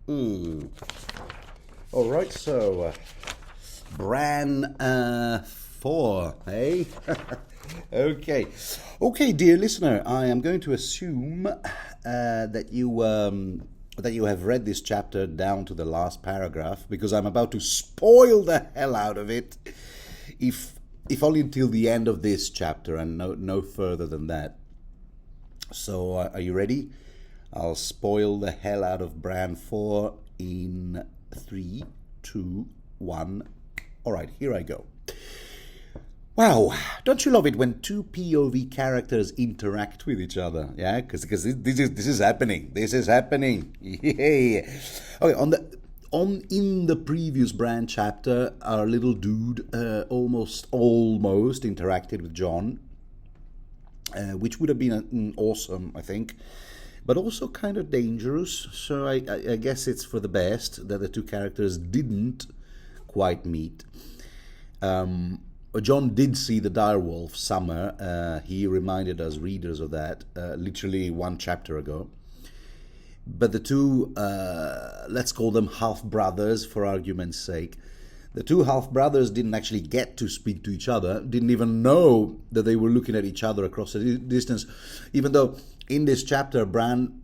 Mm. All right, so Bran 4, eh? Okay. Okay, dear listener, I am going to assume that you have read this chapter down to the last paragraph because I'm about to spoil the hell out of it. If if only until the end of this chapter and no further than that. So, are you ready? I'll spoil the hell out of Bran 4 in 3, 2, 1. All right, here I go. Wow, don't you love it when two POV characters interact with each other? Yeah, because this is happening. This is happening. Yay! Okay, in the previous Bran chapter, our little dude almost interacted with Jon, which would have been awesome, I think, but also kind of dangerous. So I guess it's for the best that the two characters didn't quite meet. Jon did see the direwolf Summer. He reminded us readers of that literally one chapter ago. But the two, let's call them half-brothers for argument's sake, the two half-brothers didn't actually get to speak to each other, didn't even know that they were looking at each other across a distance, even though in this chapter Bran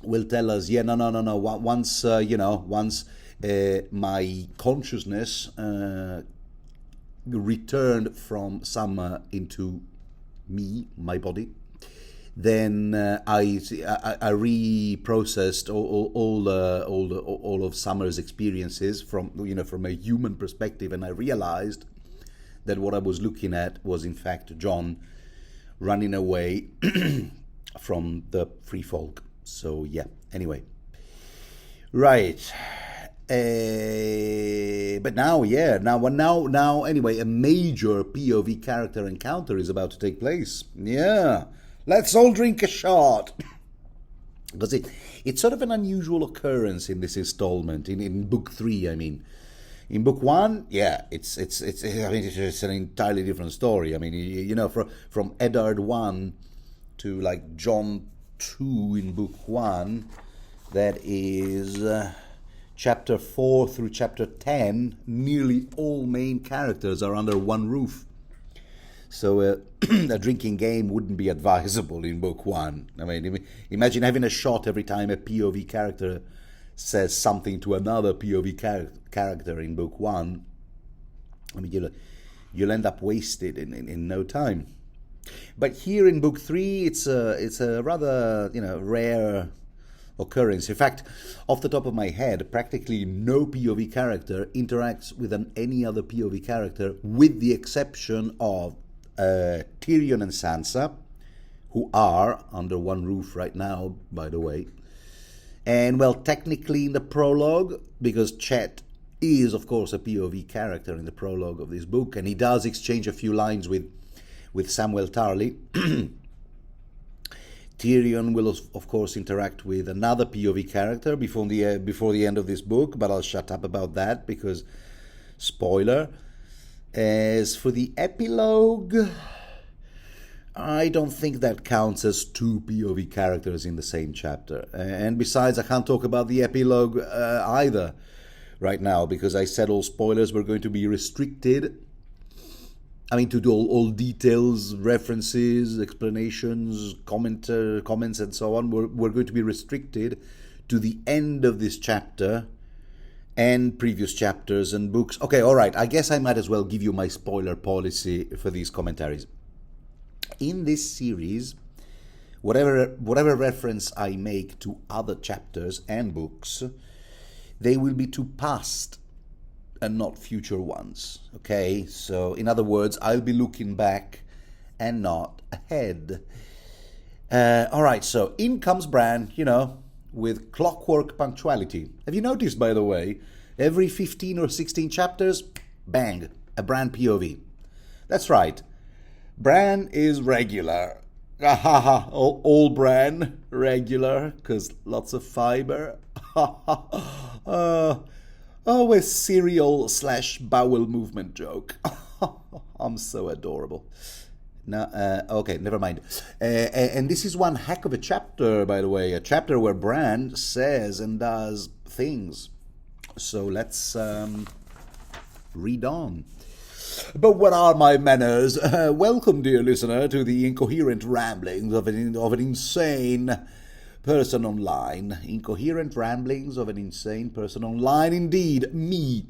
will tell us, yeah, no. Once, once my consciousness returned from Summer into me, my body, then I reprocessed all of Summer's experiences from a human perspective, and I realized that what I was looking at was in fact Jon running away from the free folk. So yeah. Anyway, right. But now, anyway, a major POV character encounter is about to take place. Yeah. Let's all drink a shot. Because it's sort of an unusual occurrence in this installment, in book 3, I mean. In book 1, yeah, it's an entirely different story. I mean, from Eddard 1 to like Jon 2 in book 1, that is chapter 4 through chapter 10, nearly all main characters are under one roof. So a drinking game wouldn't be advisable in book 1. I mean, imagine having a shot every time a POV character says something to another POV character in book 1. I mean, you'll end up wasted in no time. But here in book 3, it's a rather rare occurrence. In fact, off the top of my head, practically no POV character interacts with any other POV character, with the exception of Tyrion and Sansa, who are under one roof right now, by the way. And, well, technically in the prologue, because Chet is, of course, a POV character in the prologue of this book, and he does exchange a few lines with Samuel Tarly. Tyrion will, of course, interact with another POV character before the end of this book, but I'll shut up about that because, spoiler. As for the epilogue, I don't think that counts as two POV characters in the same chapter. And besides, I can't talk about the epilogue either right now because I said all spoilers were going to be restricted. I mean, to do all details, references, explanations, comments, and so on, were going to be restricted to the end of this chapter and previous chapters and books. Okay, all right, I guess I might as well give you my spoiler policy for these commentaries. In this series, whatever reference I make to other chapters and books, they will be to past and not future ones. Okay, so in other words, I'll be looking back and not ahead. All right, so in comes Bran, with clockwork punctuality. Have you noticed, by the way, every 15 or 16 chapters, bang, a Bran POV. That's right. Bran is regular. Haha, all Bran regular, because lots of fiber. A cereal / bowel movement joke. I'm so adorable. No, okay, never mind. And this is one heck of a chapter, by the way, a chapter where Bran says and does things. So let's read on. But what are my manners? Welcome, dear listener, to the incoherent ramblings of an insane person online. Incoherent ramblings of an insane person online, indeed, me.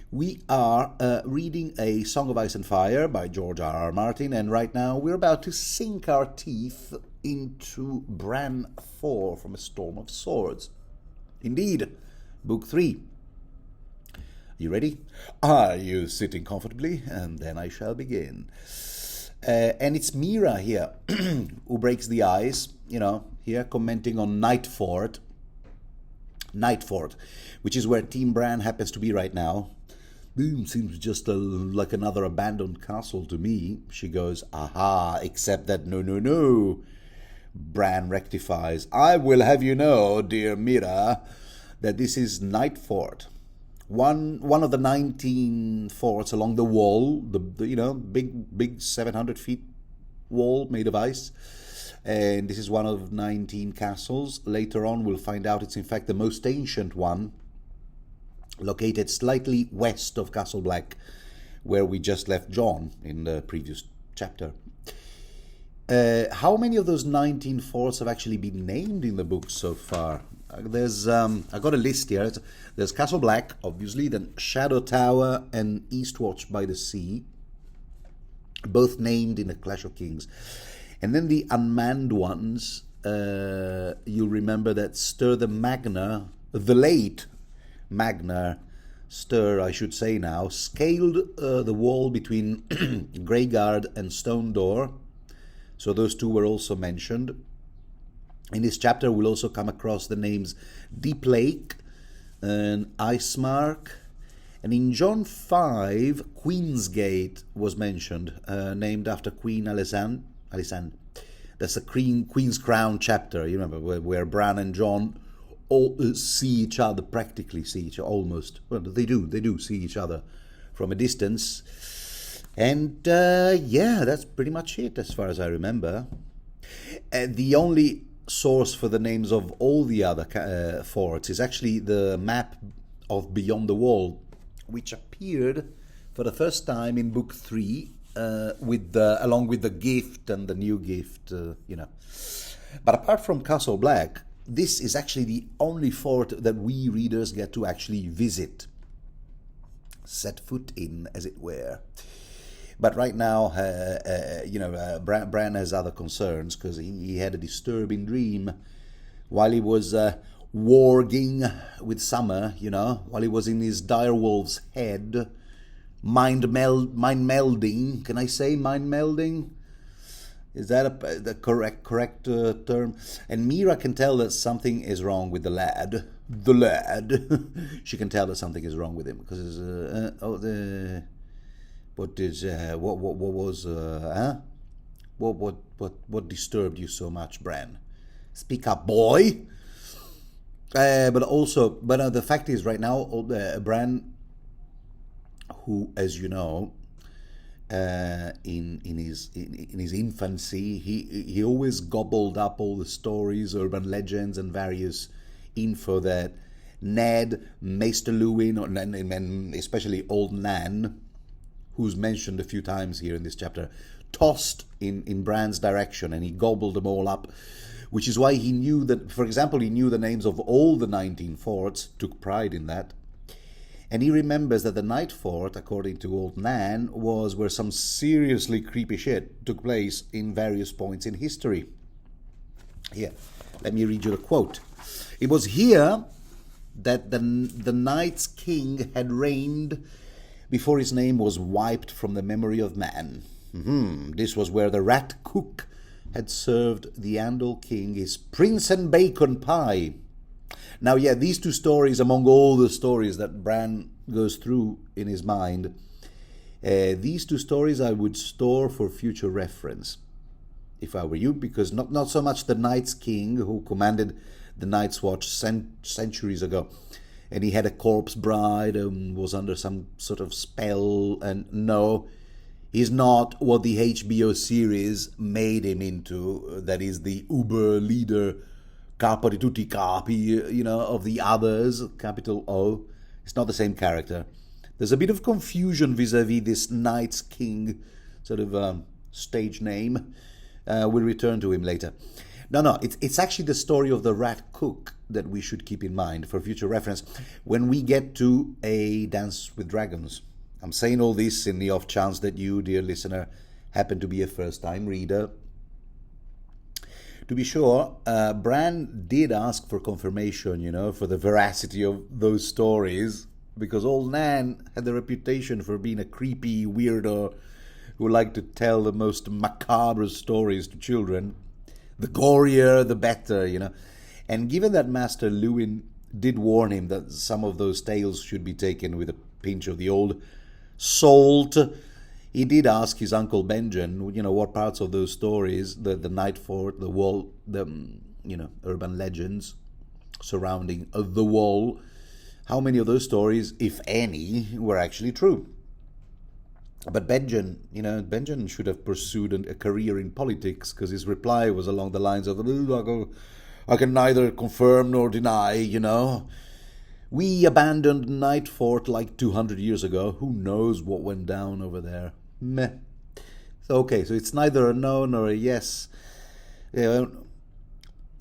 We are reading A Song of Ice and Fire by George R.R. Martin, and right now we're about to sink our teeth into Bran IV from A Storm of Swords. Indeed, Book 3. You ready? Are you sitting comfortably? And then I shall begin. And it's Mira here who breaks the ice, here commenting on Nightfort, which is where Team Bran happens to be right now. Seems just like another abandoned castle to me. She goes, aha, except that no. Bran rectifies. I will have you know, dear Mira, that this is Nightfort. One of the 19 forts along the wall, the big 700 feet wall made of ice. And this is one of 19 castles. Later on, we'll find out it's in fact the most ancient one, located slightly west of Castle Black, where we just left Jon in the previous chapter. How many of those 19 forts have actually been named in the book so far? There's I got a list here. There's Castle Black, obviously, then Shadow Tower and Eastwatch by the Sea, both named in the Clash of Kings. And then the unmanned ones, you'll remember that Stir the Magna, the late Magna Stir, I should say now, scaled the wall between Greyguard and Stone Door. So those two were also mentioned. In this chapter, we'll also come across the names Deep Lake and Icemark. And in Jon 5, Queensgate was mentioned, named after Queen Alysanne. That's the Queen's Crown chapter, you remember, where Bran and Jon all see each other, practically see each other, almost. Well, they do see each other from a distance. And that's pretty much it as far as I remember. The only source for the names of all the other forts is actually the map of Beyond the Wall, which appeared for the first time in Book 3, along with the gift and the new gift, But apart from Castle Black, this is actually the only fort that we readers get to actually visit, set foot in, as it were. But right now, Bran has other concerns because he had a disturbing dream while he was warging with Summer, while he was in his direwolf's head, mind melding. Can I say mind melding? Is that the correct term? And Mira can tell that something is wrong with the lad. The lad. She can tell that something is wrong with him because what disturbed you so much, Bran? Speak up, boy. But the fact is, right now, Bran, who, as you know, in his infancy, he always gobbled up all the stories, urban legends, and various info that Ned, Maester Luwin, and especially Old Nan, who's mentioned a few times here in this chapter, tossed in Bran's direction, and he gobbled them all up, which is why he knew that, for example, he knew the names of all the 19 forts, took pride in that, and he remembers that the Night Fort, according to Old Nan, was where some seriously creepy shit took place in various points in history. Here, let me read you the quote. It was here that the Night's King had reigned before his name was wiped from the memory of man. This was where the rat cook had served the Andal King his Prince and Bacon pie. Now, these two stories, among all the stories that Bran goes through in his mind, these two stories I would store for future reference, if I were you, because not so much the Night's King, who commanded the Night's Watch centuries ago, and he had a corpse bride and was under some sort of spell, and no, He's not what the HBO series made him into, that is the uber leader, capo di tutti i capi, of the others, capital O. It's not the same character. There's a bit of confusion vis-a-vis this Night's King sort of stage name. We'll return to him later. No, it's actually the story of the rat cook that we should keep in mind for future reference when we get to A Dance with Dragons. I'm saying all this in the off chance that you, dear listener, happen to be a first-time reader. To be sure, Bran did ask for confirmation, for the veracity of those stories, because old Nan had the reputation for being a creepy weirdo who liked to tell the most macabre stories to children. The gorier, the better, And given that Master Lewin did warn him that some of those tales should be taken with a pinch of the old salt, he did ask his uncle Benjen, what parts of those stories, the Night Fort, the Wall, the urban legends surrounding the Wall, how many of those stories, if any, were actually true. But Benjen should have pursued a career in politics, because his reply was along the lines of, I can neither confirm nor deny, We abandoned Night Fort like 200 years ago. Who knows what went down over there? Meh. So it's neither a no nor a yes. And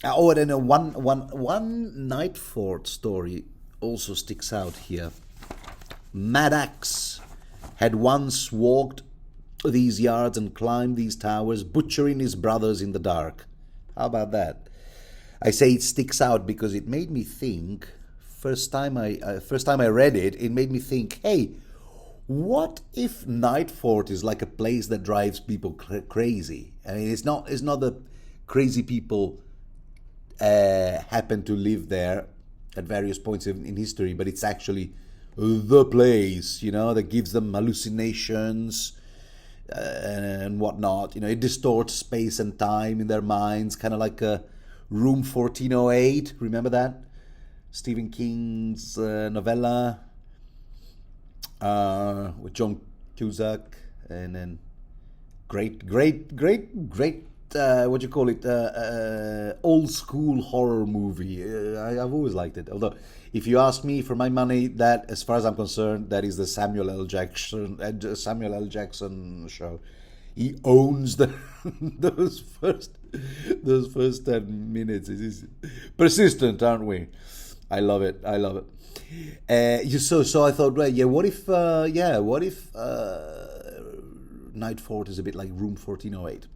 then one Night Fort story also sticks out here. Maddox had once walked these yards and climbed these towers, butchering his brothers in the dark. How about that? I say it sticks out because it made me think. First time I read it, it made me think, hey, what if Night Fort is like a place that drives people crazy? I mean, it's not that crazy people happen to live there at various points in history, but it's actually the place, that gives them hallucinations and whatnot. It distorts space and time in their minds, kind of like a Room 1408. Remember that? Stephen King's novella with John Cusack, and then great, what do you call it? Old school horror movie. I've always liked it. Although, if you ask me for my money, that, as far as I'm concerned, that is the Samuel L. Jackson show. He owns those first 10 minutes. It's persistent, aren't we? I love it. So I thought, well, what if Night Fort is a bit like Room 1408?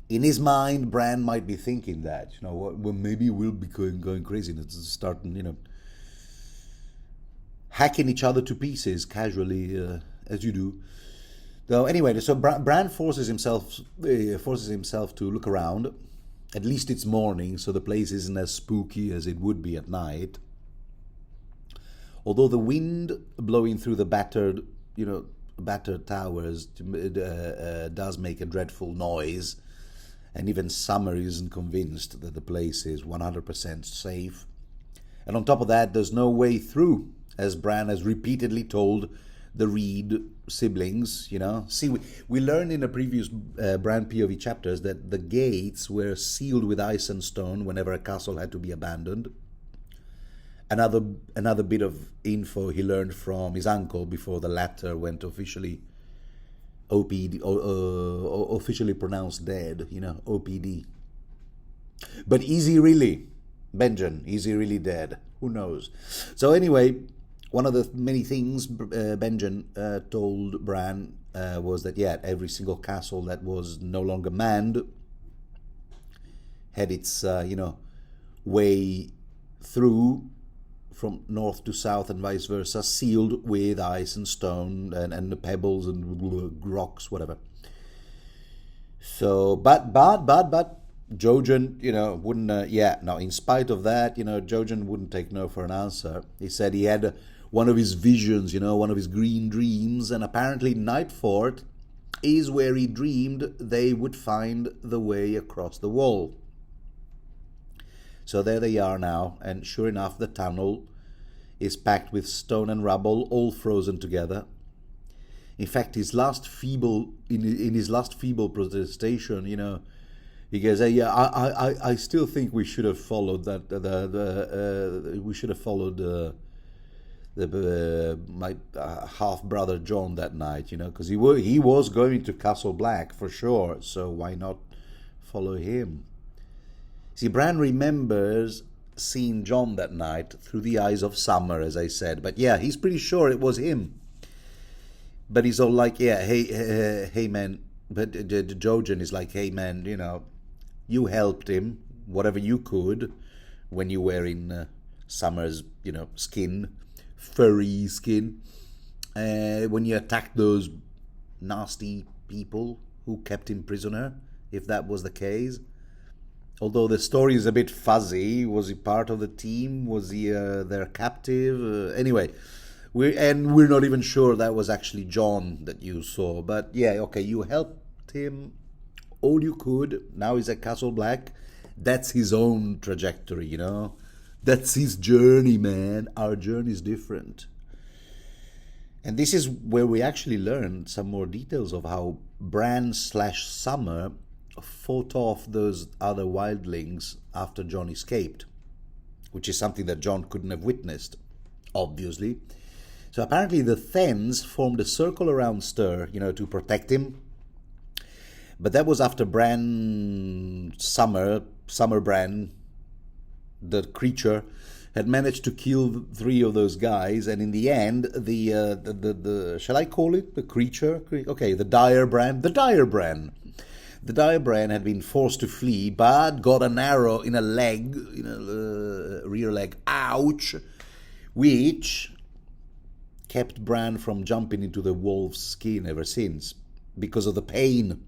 In his mind, Bran might be thinking that, well, maybe we'll be going crazy and starting, hacking each other to pieces casually, as you do. So anyway, so Bran forces himself to look around. At least it's morning, so the place isn't as spooky as it would be at night. Although the wind blowing through the battered towers does make a dreadful noise, and even Summer isn't convinced that the place is 100% safe. And on top of that, there's no way through, as Bran has repeatedly told the Reed siblings. See, we learned in the previous Bran POV chapters that the gates were sealed with ice and stone whenever a castle had to be abandoned. Another bit of info he learned from his uncle before the latter went officially officially pronounced dead, OPD. But is he really, Benjen, is he really dead? Who knows? So anyway, one of the many things Benjen told Bran was that, every single castle that was no longer manned had its, way through from north to south and vice versa, sealed with ice and stone and the pebbles and rocks, whatever. So, but Jojen, wouldn't, in spite of that, Jojen wouldn't take no for an answer. He said he had one of his visions, one of his green dreams, and apparently Night Fort is where he dreamed they would find the way across the wall. So there they are now, and sure enough, the tunnel is packed with stone and rubble, all frozen together. In fact, his last feeble in his last feeble protestation, he goes, hey, yeah, I still think we should have followed that we should have followed my half brother John that night, because he was going to Castle Black for sure. So why not follow him? See, Bran remembers seeing John that night through the eyes of Summer, as I said. But yeah, he's pretty sure it was him. But he's all like, yeah, hey man. But Jojen is like, hey man, you helped him, whatever you could, when you were in Summer's, skin, furry skin. When you attacked those nasty people who kept him prisoner, if that was the case. Although the story is a bit fuzzy. Was he part of the team? Was he their captive? Anyway, we're not even sure that was actually John that you saw. But yeah, okay, you helped him all you could. Now he's at Castle Black. That's his own trajectory, That's his journey, man. Our journey is different. And this is where we actually learned some more details of how Bran/Summer fought off those other wildlings after Jon escaped, which is something that Jon couldn't have witnessed, obviously. So apparently the Thenns formed a circle around Styr, to protect him. But that was after Summer Bran, the creature, had managed to kill 3 of those guys, and in the end, the shall I call it the creature? Okay, the Dire Bran had been forced to flee, but got an arrow in a leg, rear leg, ouch, which kept Bran from jumping into the wolf's skin ever since, because of the pain.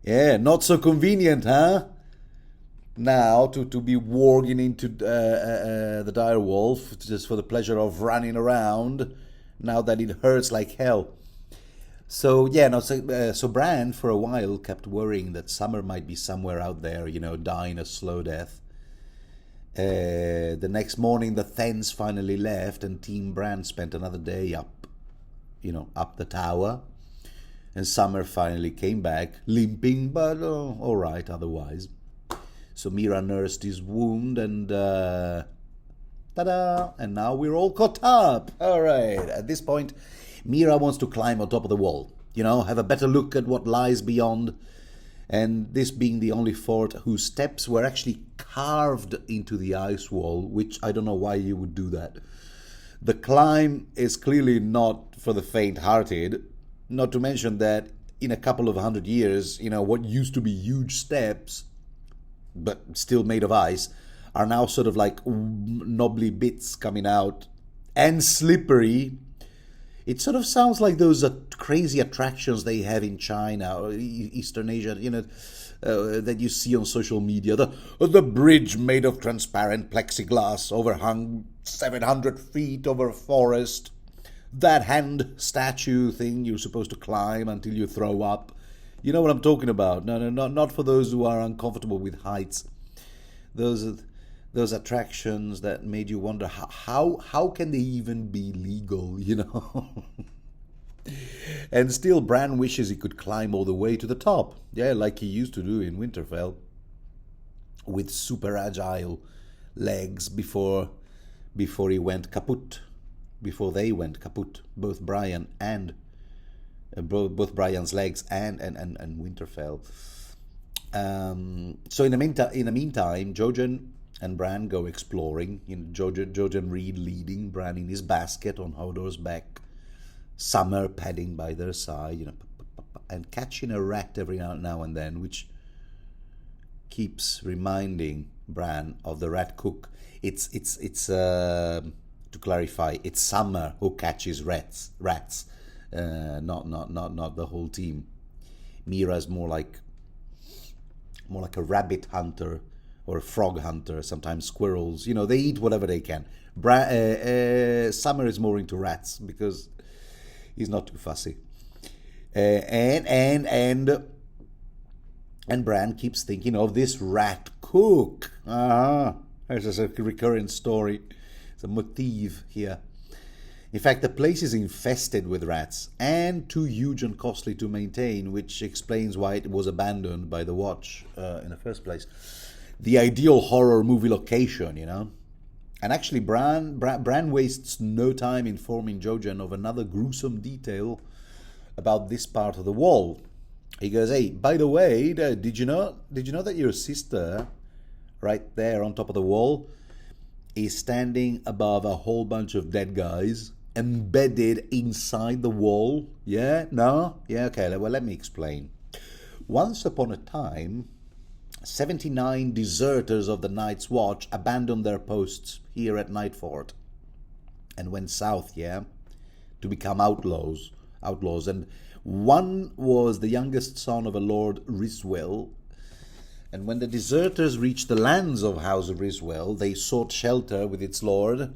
Yeah, not so convenient, huh? Now to be warging into the dire wolf just for the pleasure of running around, now that it hurts like hell. So yeah, so Bran for a while kept worrying that Summer might be somewhere out there, dying a slow death. The next morning, the Thenns finally left, and Team Bran spent another day up the tower. And Summer finally came back, limping, but all right otherwise. So Mira nursed his wound, and ta-da! And now we're all caught up. All right. At this point, Mira wants to climb on top of the wall. Have a better look at what lies beyond. And this being the only fort whose steps were actually carved into the ice wall, which I don't know why you would do that. The climb is clearly not for the faint-hearted. Not to mention that in a couple of 100 years, what used to be huge steps, but still made of ice, are now sort of like knobbly bits coming out and slippery. It sort of sounds like those crazy attractions they have in China or Eastern Asia, that you see on social media. The bridge made of transparent plexiglass overhung 700 feet over a forest. That hand statue thing you're supposed to climb until you throw up. You know what I'm talking about. No, not for those who are uncomfortable with heights. Those attractions that made you wonder how can they even be legal, And still, Bran wishes he could climb all the way to the top. Yeah, like he used to do in Winterfell, with super agile legs before he went kaput. Before they went kaput, both Brian and both Brian's legs and Winterfell. So in the meantime, Jojen and Bran go exploring. Jojen Reed leading, Bran in his basket on Hodor's back, Summer padding by their side, and catching a rat every now and then, which keeps reminding Bran of the rat cook. It's to clarify, it's Summer who catches rats, not the whole team. Mira's more like a rabbit hunter or a frog hunter, sometimes squirrels. They eat whatever they can. Summer is more into rats because he's not too fussy. And Bran keeps thinking of this rat cook. There's a recurrent story. It's a motif here. In fact, the place is infested with rats and too huge and costly to maintain, which explains why it was abandoned by the Watch in the first place. The ideal horror movie location, you know. And actually, Bran wastes no time informing Jojen of another gruesome detail about this part of the wall. He goes, "Hey, by the way, did you know that your sister, right there on top of the wall, is standing above a whole bunch of dead guys embedded inside the wall?" Yeah? No? Yeah, okay, well, let me explain. Once upon a time, 79 deserters of the Night's Watch abandoned their posts here at Nightfort and went south, yeah, to become outlaws. And one was the youngest son of a Lord Riswell. And when the deserters reached the lands of House of Riswell, they sought shelter with its lord.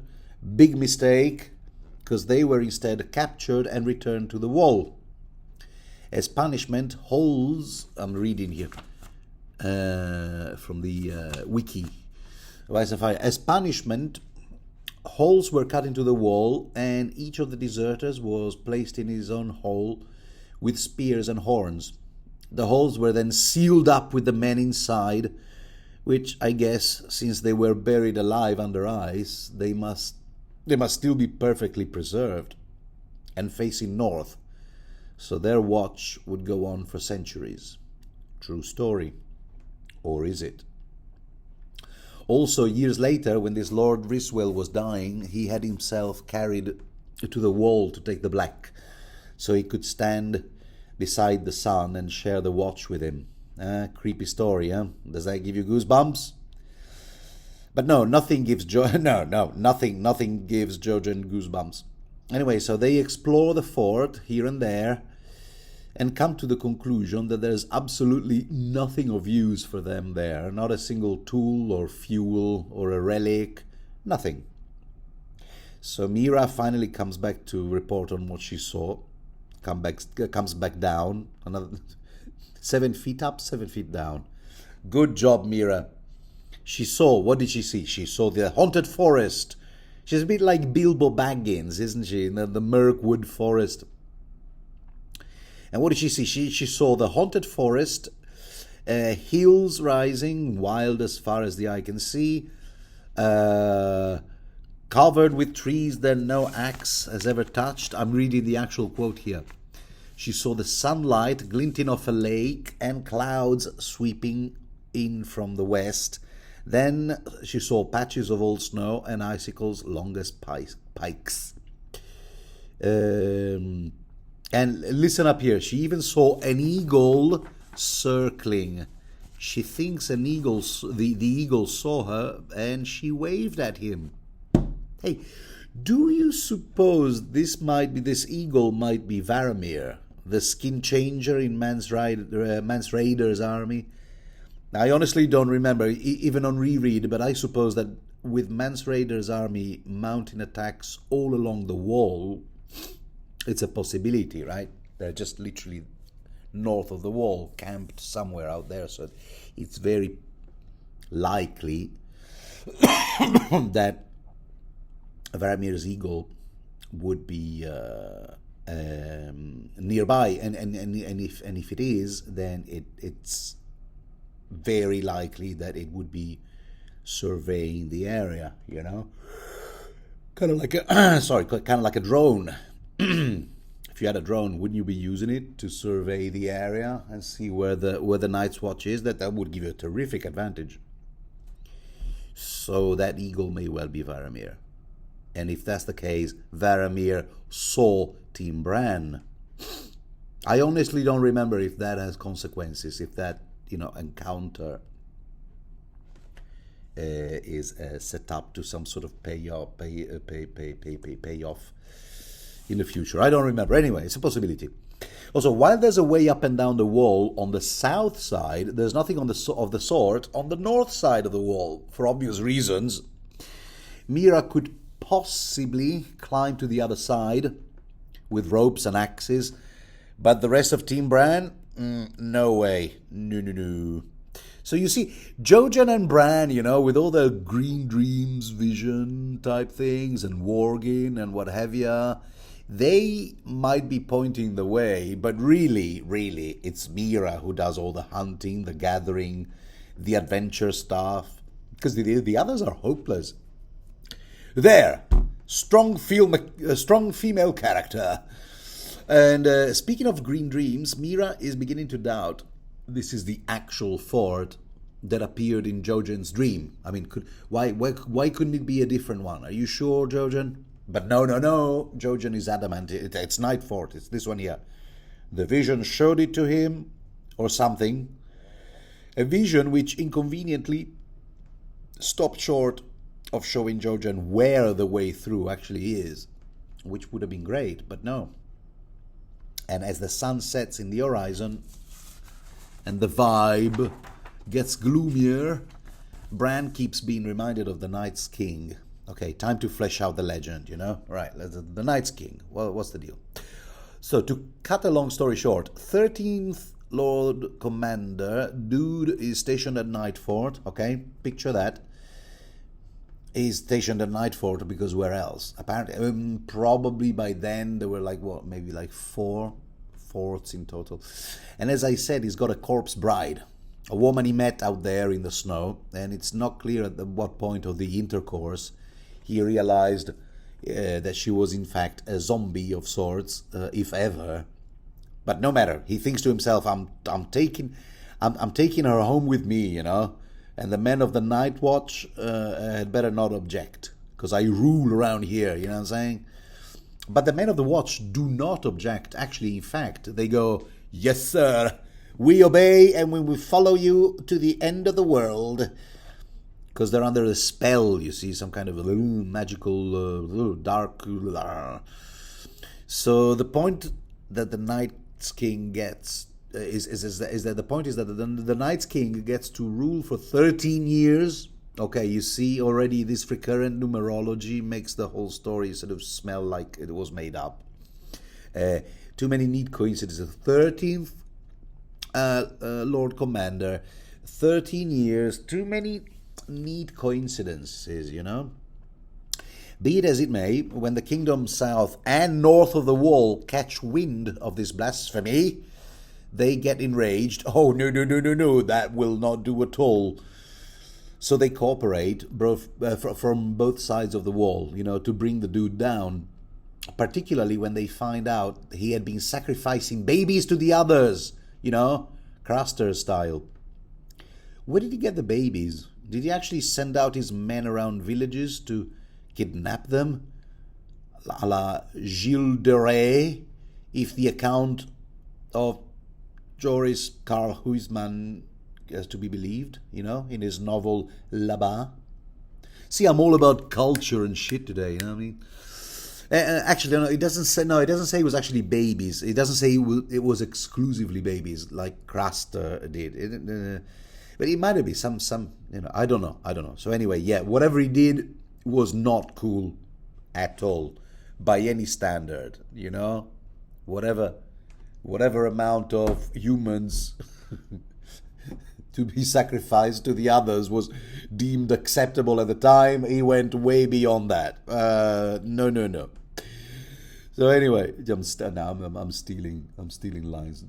Big mistake, because they were instead captured and returned to the wall. As punishment, holes, I'm reading here from the wiki, as punishment, holes were cut into the wall, and each of the deserters was placed in his own hole with spears and horns. The holes were then sealed up with the men inside, which I guess, since they were buried alive under ice, they must still be perfectly preserved and facing north, so their watch would go on for centuries. True story. Or is it? Also, years later, when this Lord Riswell was dying, he had himself carried to the wall to take the black, so he could stand beside the sun and share the watch with him. Creepy story, huh? Does that give you goosebumps? But no, nothing gives nothing gives Jojen goosebumps. Anyway, so they explore the fort here and there and come to the conclusion that there's absolutely nothing of use for them there. Not a single tool or fuel or a relic. Nothing. So Mira finally comes back to report on what she saw. Comes back down. Another 7 feet up, 7 feet down. Good job, Mira. She saw, what did she see? She saw the haunted forest. She's a bit like Bilbo Baggins, isn't she? In the Mirkwood forest. And what did she see? She saw the haunted forest, hills rising, wild as far as the eye can see, covered with trees that no axe has ever touched. I'm reading the actual quote here. She saw the sunlight glinting off a lake and clouds sweeping in from the west. Then she saw patches of old snow and icicles long as pikes. And listen up here. She even saw an eagle circling. She thinks the eagle saw her and she waved at him. Hey, do you suppose this eagle might be Varamir, the skin changer in Mance Rayder's army? I honestly don't remember, even on reread, but I suppose that with Mance Rayder's army mounting attacks all along the wall, it's a possibility, right? They're just literally north of the wall, camped somewhere out there, so it's very likely that Varamir's eagle would be nearby, and if it is, then it's very likely that it would be surveying the area, you know, kind of like a drone. If you had a drone, wouldn't you be using it to survey the area and see where the Night's Watch is? That would give you a terrific advantage. So that eagle may well be Varamir. And if that's the case, Varamir saw Team Bran. I honestly don't remember if that has consequences, if that, encounter is set up to some sort of payoff in the future. I don't remember. Anyway, it's a possibility. Also, while there's a way up and down the wall on the south side, there's nothing of the sort on the north side of the wall, for obvious reasons. Mira could possibly climb to the other side with ropes and axes, but the rest of Team Bran, no way. No. So you see, Jojen and Bran, you know, with all their green dreams, vision type things, and Worgin and what have ya, they might be pointing the way, but really, it's Mira who does all the hunting, the gathering, the adventure stuff, because the others are hopeless. There, strong female character. And speaking of green dreams, Mira is beginning to doubt this is the actual fort that appeared in Jojen's dream. I mean, why couldn't it be a different one? Are you sure, Jojen? But no. Jojen is adamant. It's Night Fort. It's this one here. The vision showed it to him, or something. A vision which inconveniently stopped short of showing Jojen where the way through actually is, which would have been great, but no. And as the sun sets in the horizon and the vibe gets gloomier, Bran keeps being reminded of the Night's King. Okay, time to flesh out the legend, you know? Right, the Night's King. Well, what's the deal? So, to cut a long story short, 13th Lord Commander, dude is stationed at Night Fort, okay? Picture that. He's stationed at Night Fort because where else? Apparently, probably by then there were like, what, maybe like 4 forts in total. And as I said, he's got a corpse bride, a woman he met out there in the snow, and it's not clear at what point of the intercourse he realized that she was in fact a zombie of sorts, if ever. But no matter, he thinks to himself, I'm taking her home with me, you know. And the men of the Night Watch had better not object, because I rule around here, you know what I'm saying? But the men of the Watch do not object. Actually, in fact, they go, yes, sir, we obey and we will follow you to the end of the world. Because they're under a spell, you see, some kind of a little magical, dark... So the point that the Night's King gets... Is that the point is that the Night's King gets to rule for 13 years. Okay, you see already this recurrent numerology makes the whole story sort of smell like it was made up. Too many neat coincidences. 13th Lord Commander, 13 years, too many neat coincidences, you know. Be it as it may, when the kingdom south and north of the wall catch wind of this blasphemy, they get enraged. Oh, no, that will not do at all. So they cooperate from both sides of the wall, you know, to bring the dude down. Particularly when they find out he had been sacrificing babies to the others, you know, Craster style. Where did he get the babies? Did he actually send out his men around villages to kidnap them? A la Gilles de Rais, if the account of Joris Karl Huysman is to be believed, you know, in his novel Là-bas. See, I'm all about culture and shit today, you know what I mean? Actually, no, it doesn't say. No, it doesn't say it was actually babies. It doesn't say it was exclusively babies like Craster did. But it might have been some. You know, I don't know. So anyway, yeah, whatever he did was not cool at all by any standard. You know, whatever amount of humans to be sacrificed to the others was deemed acceptable at the time. He went way beyond that. No. So anyway, I'm stealing lines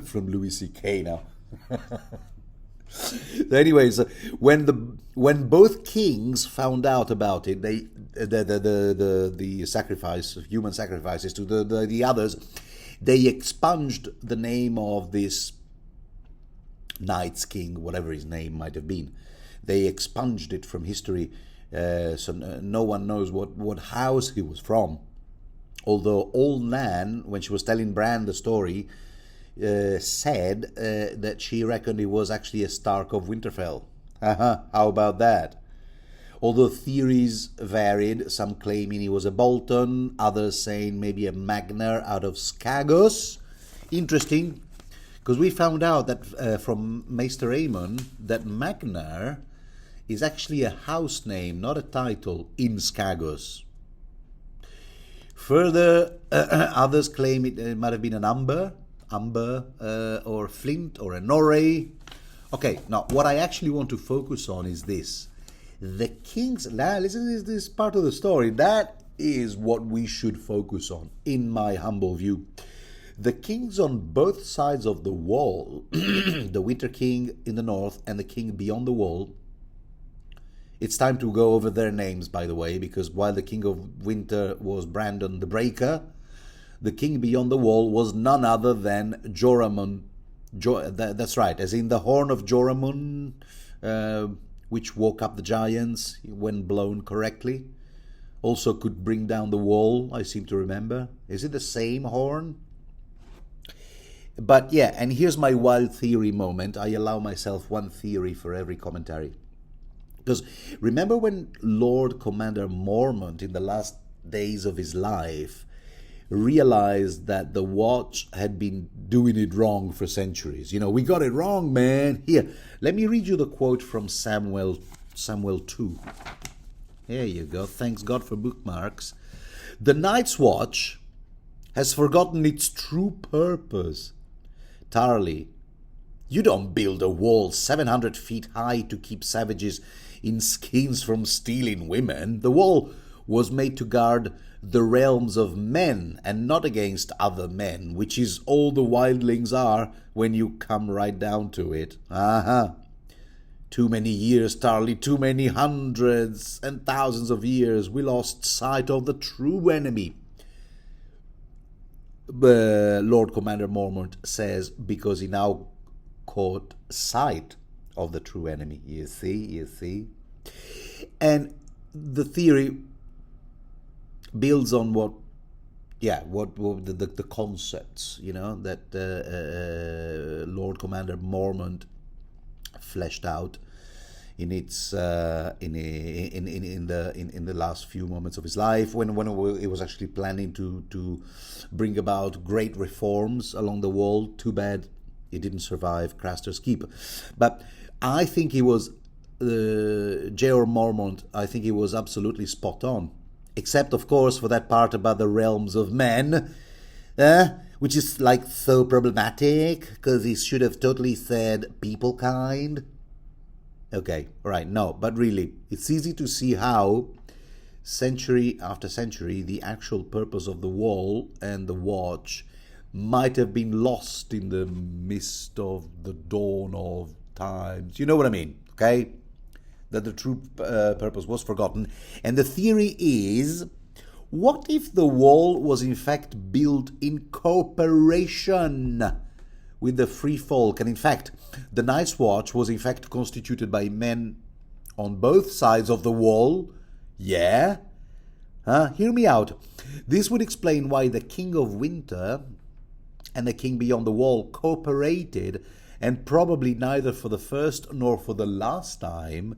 from Louis C.K. now. So anyways, when both kings found out about it, the sacrifice, human sacrifices to the others, they expunged the name of this Night's King, whatever his name might have been. They expunged it from history, so no one knows what house he was from. Although old Nan, when she was telling Bran the story, said that she reckoned he was actually a Stark of Winterfell. How about that? Although theories varied, some claiming he was a Bolton, others saying maybe a Magnar out of Skagos. Interesting, because we found out that from Maester Aemon that Magnar is actually a house name, not a title, in Skagos. Further, others claim it might have been an Umber, or Flint, or a Norray. Okay, now what I actually want to focus on is this. The kings, now listen to this part of the story. That is what we should focus on, in my humble view. The kings on both sides of the wall, the Winter King in the north and the king beyond the wall. It's time to go over their names, by the way, because while the king of winter was Brandon the Breaker, the king beyond the wall was none other than Joramun. That's right, as in the horn of Joramun, which woke up the giants when blown correctly. Also could bring down the wall, I seem to remember. Is it the same horn? But yeah, and here's my wild theory moment. I allow myself one theory for every commentary. Because remember when Lord Commander Mormont, in the last days of his life, realized that the Watch had been doing it wrong for centuries. You know, we got it wrong, man. Here, let me read you the quote from Samuel 2. There you go. Thanks God for bookmarks. The Night's Watch has forgotten its true purpose. Tarly, you don't build a wall 700 feet high to keep savages in skins from stealing women. The wall was made to guard the realms of men and not against other men, which is all the wildlings are when you come right down to it. Too many years, Tarly, too many hundreds and thousands of years. We lost sight of the true enemy. Lord Commander Mormont says, because he now caught sight of the true enemy. You see. And the theory builds on what the concepts, you know, that Lord Commander Mormont fleshed out in its in the last few moments of his life, when he was actually planning to bring about great reforms along the wall. Too bad he didn't survive Craster's Keep. But I think he was J.R. Mormont. I think he was absolutely spot on, except of course for that part about the realms of men, which is like so problematic, because he should have totally said people kind. Okay, all right, no, but really, it's easy to see how, century after century, the actual purpose of the wall and the watch might have been lost in the mist of the dawn of times. You know what I mean, okay? That the true purpose was forgotten. And the theory is, what if the wall was in fact built in cooperation with the free folk? And in fact, the Night's Watch was in fact constituted by men on both sides of the wall. Yeah? Hear me out. This would explain why the King of Winter and the King Beyond the Wall cooperated, and probably neither for the first nor for the last time,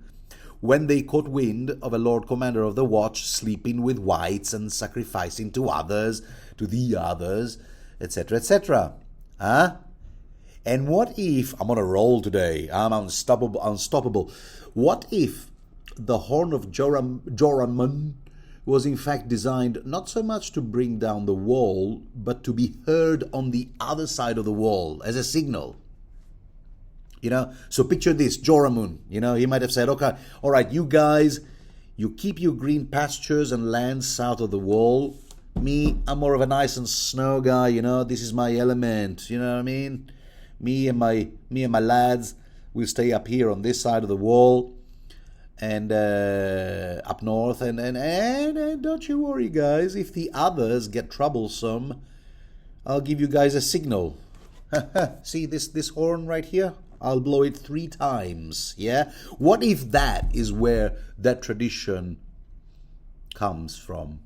when they caught wind of a Lord Commander of the Watch sleeping with whites and sacrificing to the others, etc., etc. And what if, I'm on a roll today, I'm unstoppable. What if the horn of Joramun was in fact designed not so much to bring down the wall, but to be heard on the other side of the wall as a signal? You know, so picture this, Joramun, you know, he might have said, okay, all right, you guys, you keep your green pastures and lands south of the wall. Me, I'm more of an ice and snow guy, you know, this is my element, you know what I mean? Me and my lads will stay up here on this side of the wall and up north, and don't you worry, guys, if the others get troublesome, I'll give you guys a signal. See this horn right here? I'll blow it 3 times, yeah? What if that is where that tradition comes from?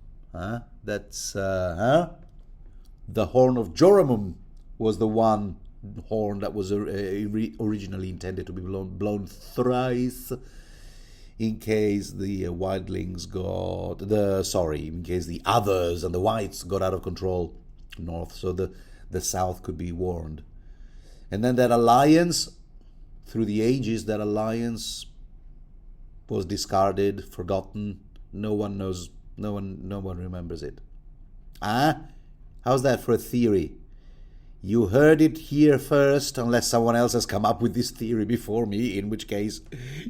That's, The horn of Joramun was the one horn that was originally intended to be blown thrice, in case the wildlings in case the others and the whites got out of control north, so the south could be warned. And then that alliance, through the ages, that alliance was discarded, forgotten. No one knows, no one remembers it. How's that for a theory? You heard it here first, unless someone else has come up with this theory before me, in which case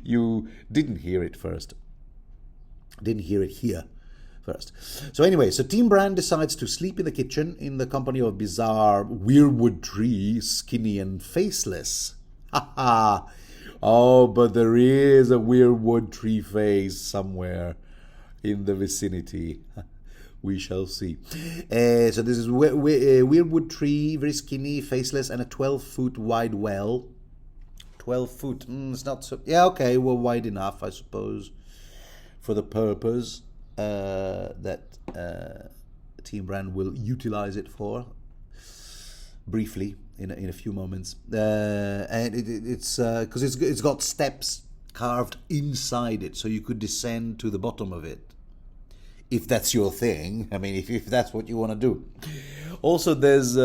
you didn't hear it first. Didn't hear it here first. So anyway, so Team Bran decides to sleep in the kitchen in the company of bizarre weirwood tree, skinny and faceless. Ha ha! Oh, but there is a weirwood tree face somewhere in the vicinity. We shall see. So this is weirwood tree, very skinny, faceless, and a 12-foot wide well. 12 foot, it's not so... Yeah, okay, well, wide enough, I suppose, for the purpose that Team Bran will utilize it for, briefly, in a few moments. And it's because it's got steps carved inside it, so you could descend to the bottom of it. If that's your thing, I mean, if that's what you want to do. Also, there's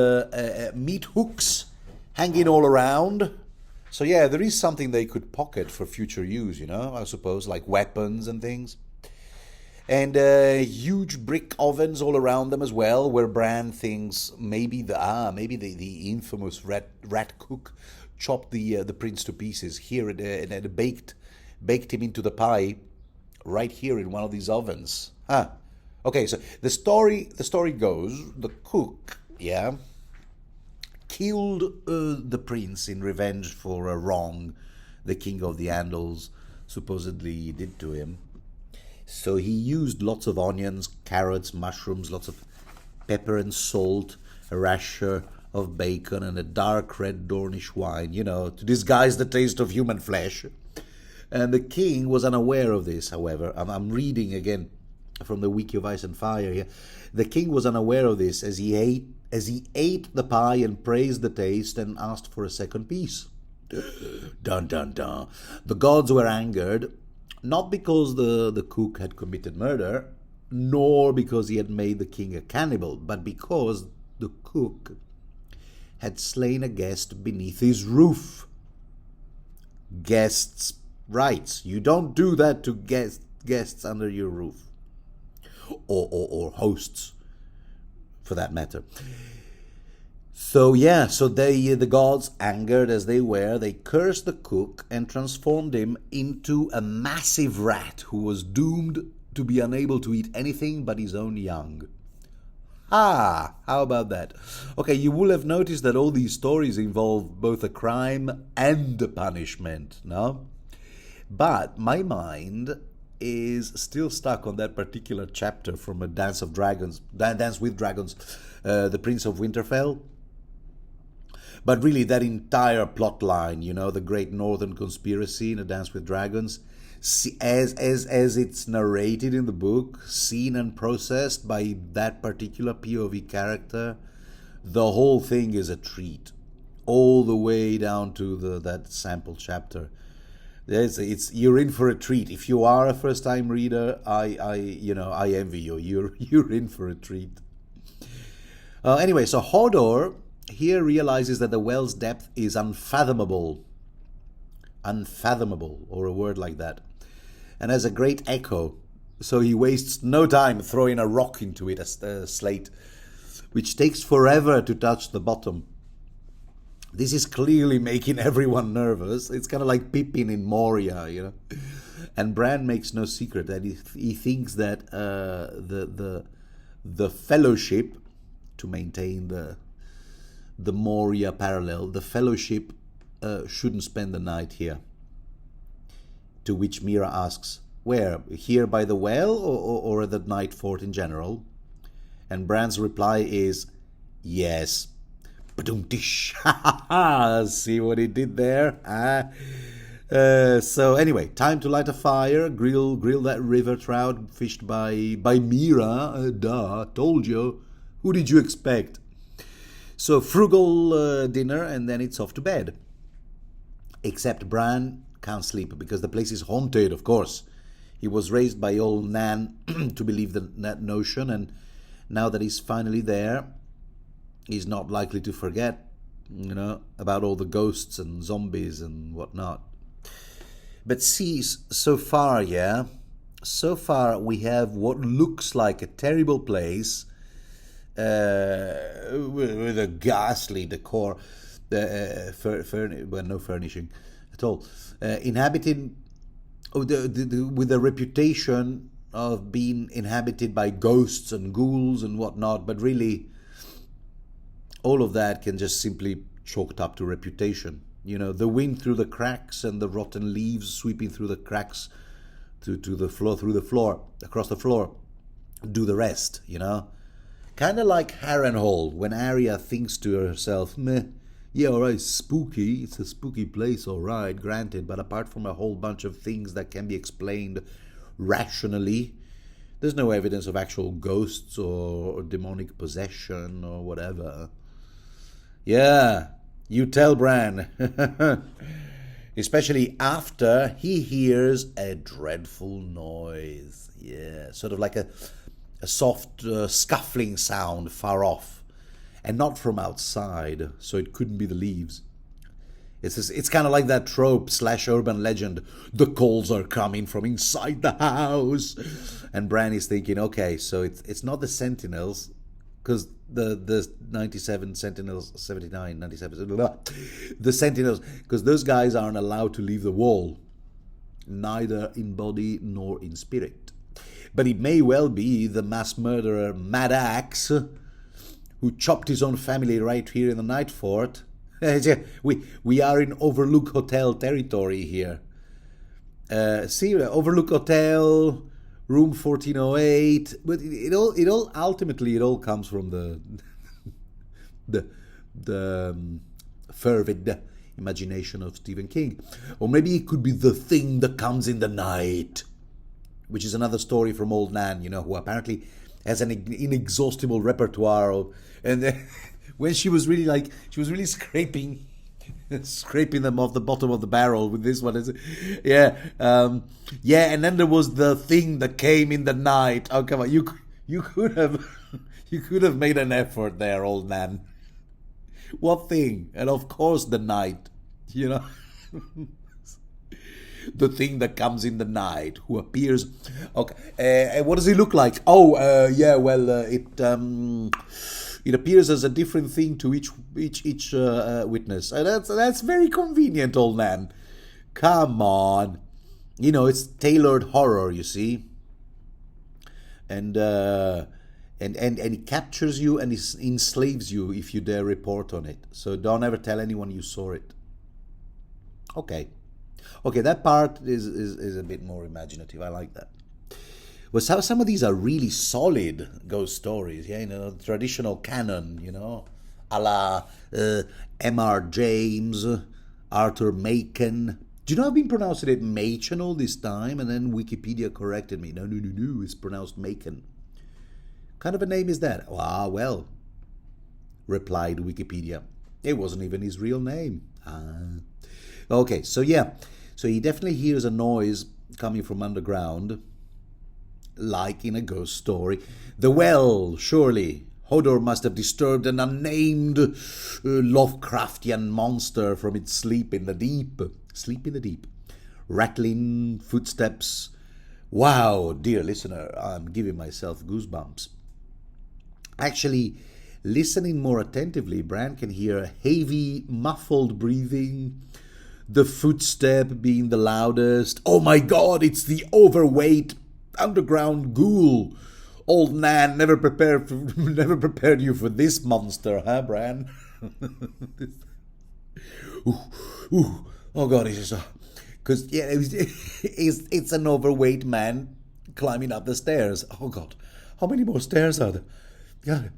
meat hooks hanging all around. So yeah, there is something they could pocket for future use, you know, I suppose, like weapons and things. And huge brick ovens all around them as well, where Bran thinks maybe the infamous rat cook chopped the prince to pieces here and baked him into the pie right here in one of these ovens. Huh. Okay, so the story goes, the cook, yeah, killed the prince in revenge for a wrong the king of the Andals supposedly did to him. So he used lots of onions, carrots, mushrooms, lots of pepper and salt, a rasher of bacon, and a dark red Dornish wine, you know, to disguise the taste of human flesh. And the king was unaware of this, however. I'm reading again from the Wiki of Ice and Fire here. The king was unaware of this as he ate the pie and praised the taste and asked for a second piece. Dun dun dun. The gods were angered, not because the cook had committed murder, nor because he had made the king a cannibal, but because the cook had slain a guest beneath his roof. Guests' rights. You don't do that to guests under your roof. Or hosts, for that matter. So yeah, so the gods, angered as they were, they cursed the cook and transformed him into a massive rat who was doomed to be unable to eat anything but his own young. How about that? Okay, you will have noticed that all these stories involve both a crime and a punishment, no? But my mind is still stuck on that particular chapter from a Dance with Dragons, The Prince of Winterfell. But really, that entire plot line, you know, the Great Northern Conspiracy in A Dance with Dragons, as it's narrated in the book, seen and processed by that particular POV character, the whole thing is a treat, all the way down to that sample chapter. You're in for a treat. If you are a first-time reader, I envy you. You're in for a treat. Anyway, so Hodor here realizes that the well's depth is unfathomable, or a word like that, and has a great echo. So he wastes no time throwing a rock into it, a slate, which takes forever to touch the bottom. This is clearly making everyone nervous. It's kind of like Pippin in Moria, you know. And Bran makes no secret that he thinks that the Fellowship, to maintain the Moria parallel, the Fellowship shouldn't spend the night here. To which Mira asks, where? Here by the well or at the Night Fort in general? And Bran's reply is, yes. Ba-dum-dish. See what he did there? So anyway, time to light a fire, grill that river trout fished by Mira. Told you. Who did you expect? So frugal dinner, and then it's off to bed. Except Bran can't sleep because the place is haunted, of course. He was raised by old Nan to believe that notion, and now that he's finally there, he's not likely to forget, you know, about all the ghosts and zombies and whatnot. But see, so far we have what looks like a terrible place, with a ghastly decor, well, no furnishing at all, inhabiting with a reputation of being inhabited by ghosts and ghouls and whatnot, but really all of that can just simply chalked up to reputation. You know, the wind through the cracks and the rotten leaves sweeping through the cracks to the floor, through the floor, across the floor, do the rest, you know? Kind of like Harrenhal, when Arya thinks to herself, meh, yeah, alright, spooky, it's a spooky place, alright, granted, but apart from a whole bunch of things that can be explained rationally, there's no evidence of actual ghosts or demonic possession or whatever. Yeah, you tell Bran. Especially after he hears a dreadful noise. Yeah, sort of like a soft scuffling sound far off. And not from outside, so it couldn't be the leaves. It's kind of like that trope / urban legend. The calls are coming from inside the house. And Bran is thinking, okay, so it's not the Sentinels, because the 97 Sentinels, 79, 97, blah, blah, the Sentinels, because those guys aren't allowed to leave the wall, neither in body nor in spirit. But it may well be the mass murderer Mad Axe, who chopped his own family right here in the Night Fort. We are in Overlook Hotel territory here. See, Overlook Hotel, room 1408. But it all ultimately comes from the fervid imagination of Stephen King, or maybe it could be the thing that comes in the night, which is another story from Old Nan, you know, who apparently has an inexhaustible repertoire of, and when she was really scraping them off the bottom of the barrel with this one. Yeah, and then there was the thing that came in the night. Oh, come on, you could have made an effort there, Old Man. What thing? And of course the night, you know. The thing that comes in the night, who appears. Okay, what does he look like? It appears as a different thing to each witness. That's very convenient, Old Man. Come on, you know, it's tailored horror, you see, and it captures you and it enslaves you if you dare report on it. So don't ever tell anyone you saw it. Okay, that part is a bit more imaginative. I like that. Well, some of these are really solid ghost stories. Yeah, you know, traditional canon. You know, a la M.R. James, Arthur Machen. Do you know I've been pronouncing it Machen all this time, and then Wikipedia corrected me. No, it's pronounced Machen. Kind of a name is that? Ah, well, replied Wikipedia. It wasn't even his real name. Okay, so yeah. So he definitely hears a noise coming from underground, like in a ghost story. The well, surely. Hodor must have disturbed an unnamed Lovecraftian monster from its sleep in the deep. Sleep in the deep. Rattling footsteps. Wow, dear listener, I'm giving myself goosebumps. Actually, listening more attentively, Bran can hear heavy, muffled breathing, the footstep being the loudest. Oh my God, it's the overweight underground ghoul. Old Nan never prepared you for this monster, huh, Bran? Oh God, it's just because yeah, it's an overweight man climbing up the stairs. Oh God, how many more stairs are there? God.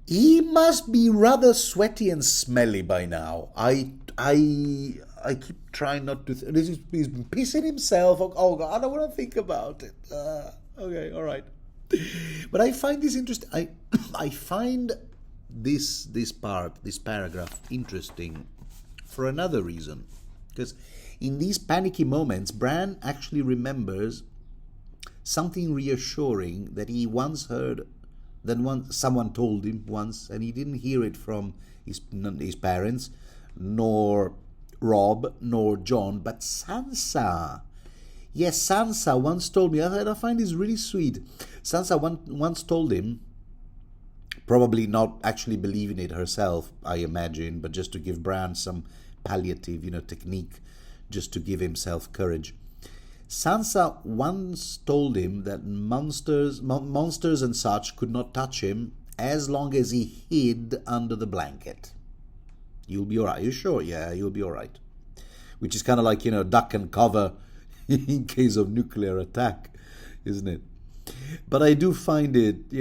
He must be rather sweaty and smelly by now. I keep trying not to. He's been pissing himself. Oh God, I don't want to think about it. Okay, all right. But I find this interesting. I find this paragraph interesting for another reason, because in these panicky moments, Bran actually remembers something reassuring that he once heard. Someone told him once, and he didn't hear it from his parents, nor Rob, nor John, but Sansa. Yes, Sansa once told me, I find this really sweet. Sansa once told him Probably not actually believing it herself, I imagine, but just to give Bran some palliative, technique, just to give himself courage. Sansa once told him that monsters and such could not touch him as long as he hid under the blanket. You'll be alright. You sure? Yeah, you'll be alright. Which is kind of like, duck and cover in case of nuclear attack, isn't it? But I do find it,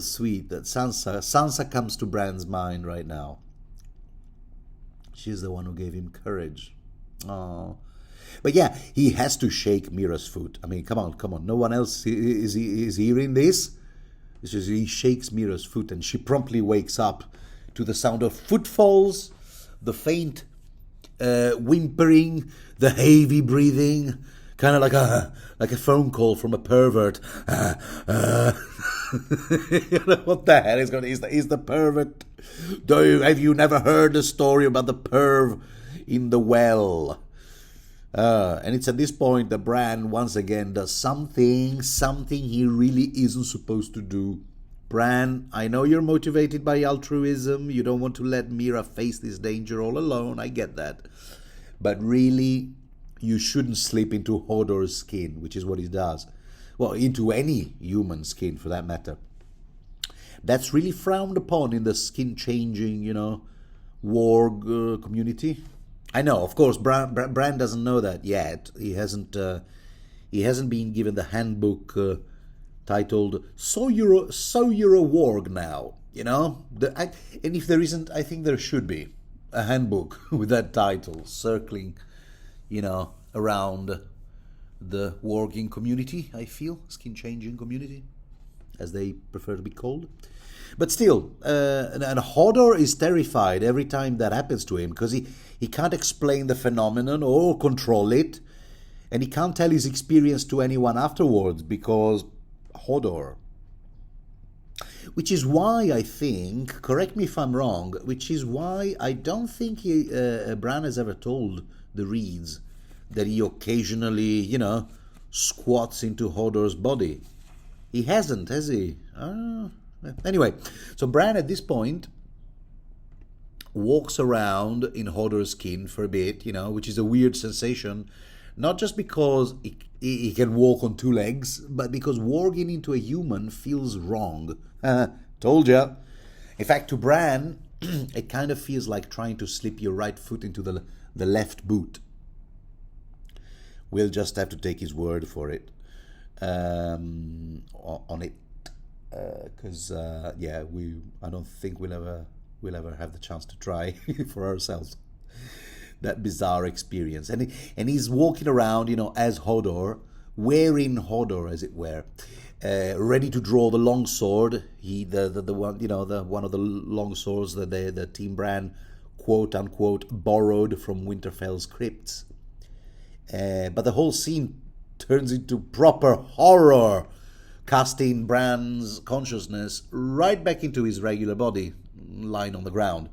sweet that Sansa comes to Bran's mind right now. She's the one who gave him courage. Oh, but yeah, he has to shake Mira's foot. I mean, come on. No one else is hearing this. It's just he shakes Mira's foot, and she promptly wakes up to the sound of footfalls, the faint whimpering, the heavy breathing, kind of like a phone call from a pervert. What the hell is going? Is the pervert? Have you never heard the story about the perv in the well? And it's at this point that Bran once again does something he really isn't supposed to do. Bran, I know you're motivated by altruism. You don't want to let Mira face this danger all alone. I get that. But really, you shouldn't slip into Hodor's skin, which is what he does. Well, into any human skin, for that matter. That's really frowned upon in the skin-changing, warg community. I know, of course, Bran doesn't know that yet. He hasn't been given the handbook titled "So you're a warg now." And if there isn't, I think there should be a handbook with that title circling, around the warging community. I feel skin-changing community, as they prefer to be called. But still, and Hodor is terrified every time that happens to him because he can't explain the phenomenon or control it, and he can't tell his experience to anyone afterwards because Hodor. Which is why I think, correct me if I'm wrong, which is why I don't think Bran has ever told the Reeds that he occasionally, squats into Hodor's body. He hasn't, has he? Anyway, so Bran at this point walks around in Hodor's skin for a bit, which is a weird sensation, not just because he can walk on two legs, but because warging into a human feels wrong. Told ya. In fact, to Bran, it kind of feels like trying to slip your right foot into the left boot. We'll just have to take his word for it on it. Because I don't think we'll ever have the chance to try for ourselves that bizarre experience. And he's walking around, as Hodor, wearing Hodor, as it were, ready to draw the long sword. The one, the one of the long swords that the Team Bran, quote unquote, borrowed from Winterfell's crypts. But the whole scene turns into proper horror, casting Bran's consciousness right back into his regular body, lying on the ground.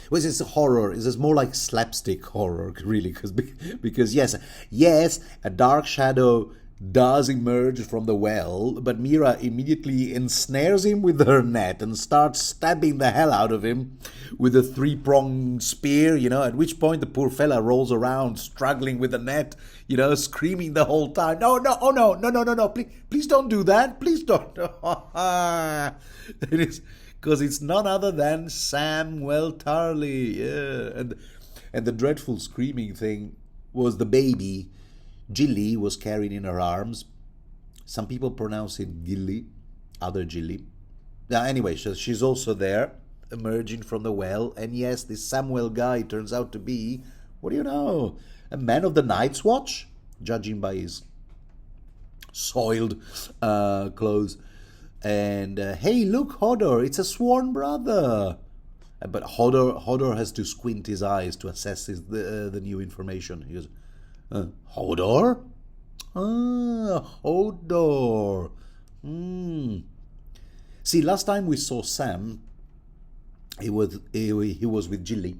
Which is horror. It's more like slapstick horror, really, because yes, a dark shadow does emerge from the well, but Mira immediately ensnares him with her net and starts stabbing the hell out of him with a 3-pronged spear, at which point the poor fella rolls around struggling with the net, screaming the whole time, no, please don't do that, please don't. It is because it's none other than Samwell Tarly, and the dreadful screaming thing was the baby Gilly was carried in her arms. Some people pronounce it Gilly, other Gilly. Now, anyway, she's also there, emerging from the well. And yes, this Samuel guy turns out to be, what do you know, a man of the Night's Watch, judging by his soiled clothes. And hey, look, Hodor, it's a sworn brother. But Hodor has to squint his eyes to assess the new information. He goes, Hodor? Hodor. See, last time we saw Sam, he was with Gilly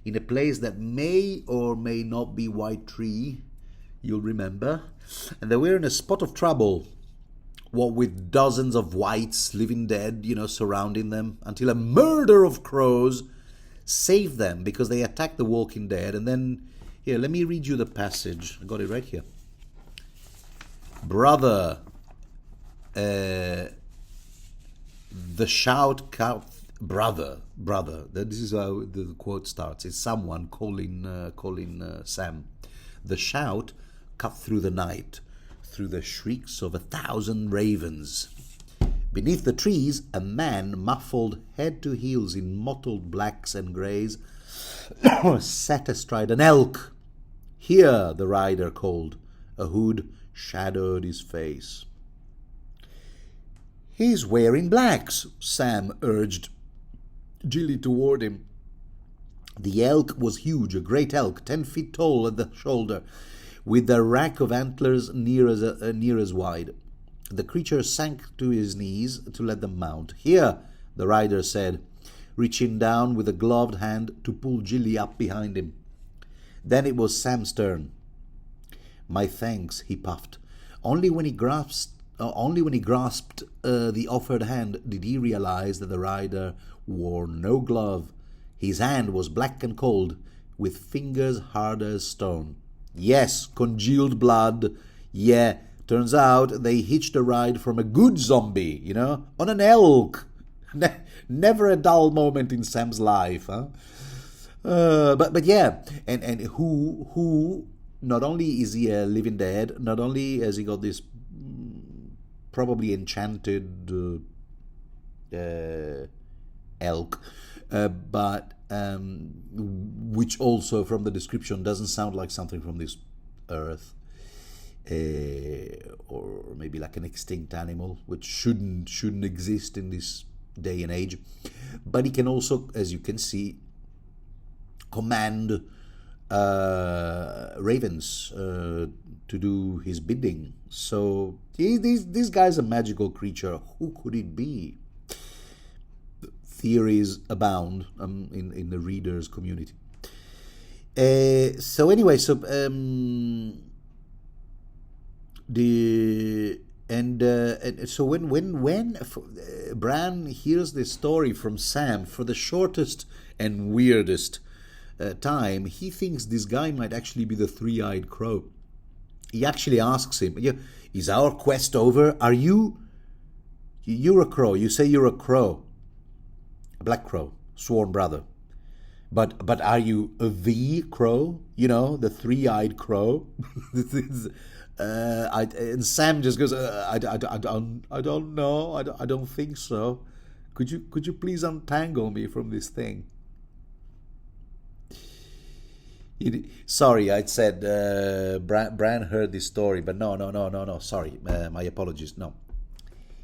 in a place that may or may not be White Tree, you'll remember. And they were in a spot of trouble what with dozens of whites, living dead, surrounding them, until a murder of crows saved them because they attacked the walking dead. And then, here, let me read you the passage. I got it right here. Brother, the shout cut, brother. This is how the quote starts. It's someone calling Sam. The shout cut through the night, through the shrieks of 1,000 ravens. Beneath the trees, a man, muffled head to heels in mottled blacks and greys, sat astride an elk. Here, the rider called. A hood shadowed his face. He's wearing blacks, Sam urged Jilly toward him. The elk was huge, a great elk, 10 feet tall at the shoulder, with a rack of antlers near as wide. The creature sank to his knees to let them mount. Here, the rider said, reaching down with a gloved hand to pull Jilly up behind him. Then it was Sam's turn. My thanks, he puffed. Only when he grasped the offered hand did he realize that the rider wore no glove. His hand was black and cold, with fingers hard as stone. Yes, congealed blood. Yeah, turns out they hitched a ride from a good zombie, on an elk. Never a dull moment in Sam's life, huh? But yeah, and who not only is he a living dead, not only has he got this probably enchanted elk, but which also from the description doesn't sound like something from this earth, or maybe like an extinct animal which shouldn't exist in this day and age. But he can also, as you can see, command ravens to do his bidding. So this guy's a magical creature. Who could it be? Theories abound in the readers' community. So anyway, so so when Bran hears this story from Sam for the shortest and weirdest time, he thinks this guy might actually be the three-eyed crow. He actually asks him, is our quest over? Are you're a crow. You say you're a crow. A black crow, sworn brother. But are you the crow? The three-eyed crow? And Sam just goes, I don't know. I don't think so. Could you please untangle me from this thing? Sorry, I said Bran heard this story, but no. Sorry, my apologies. No,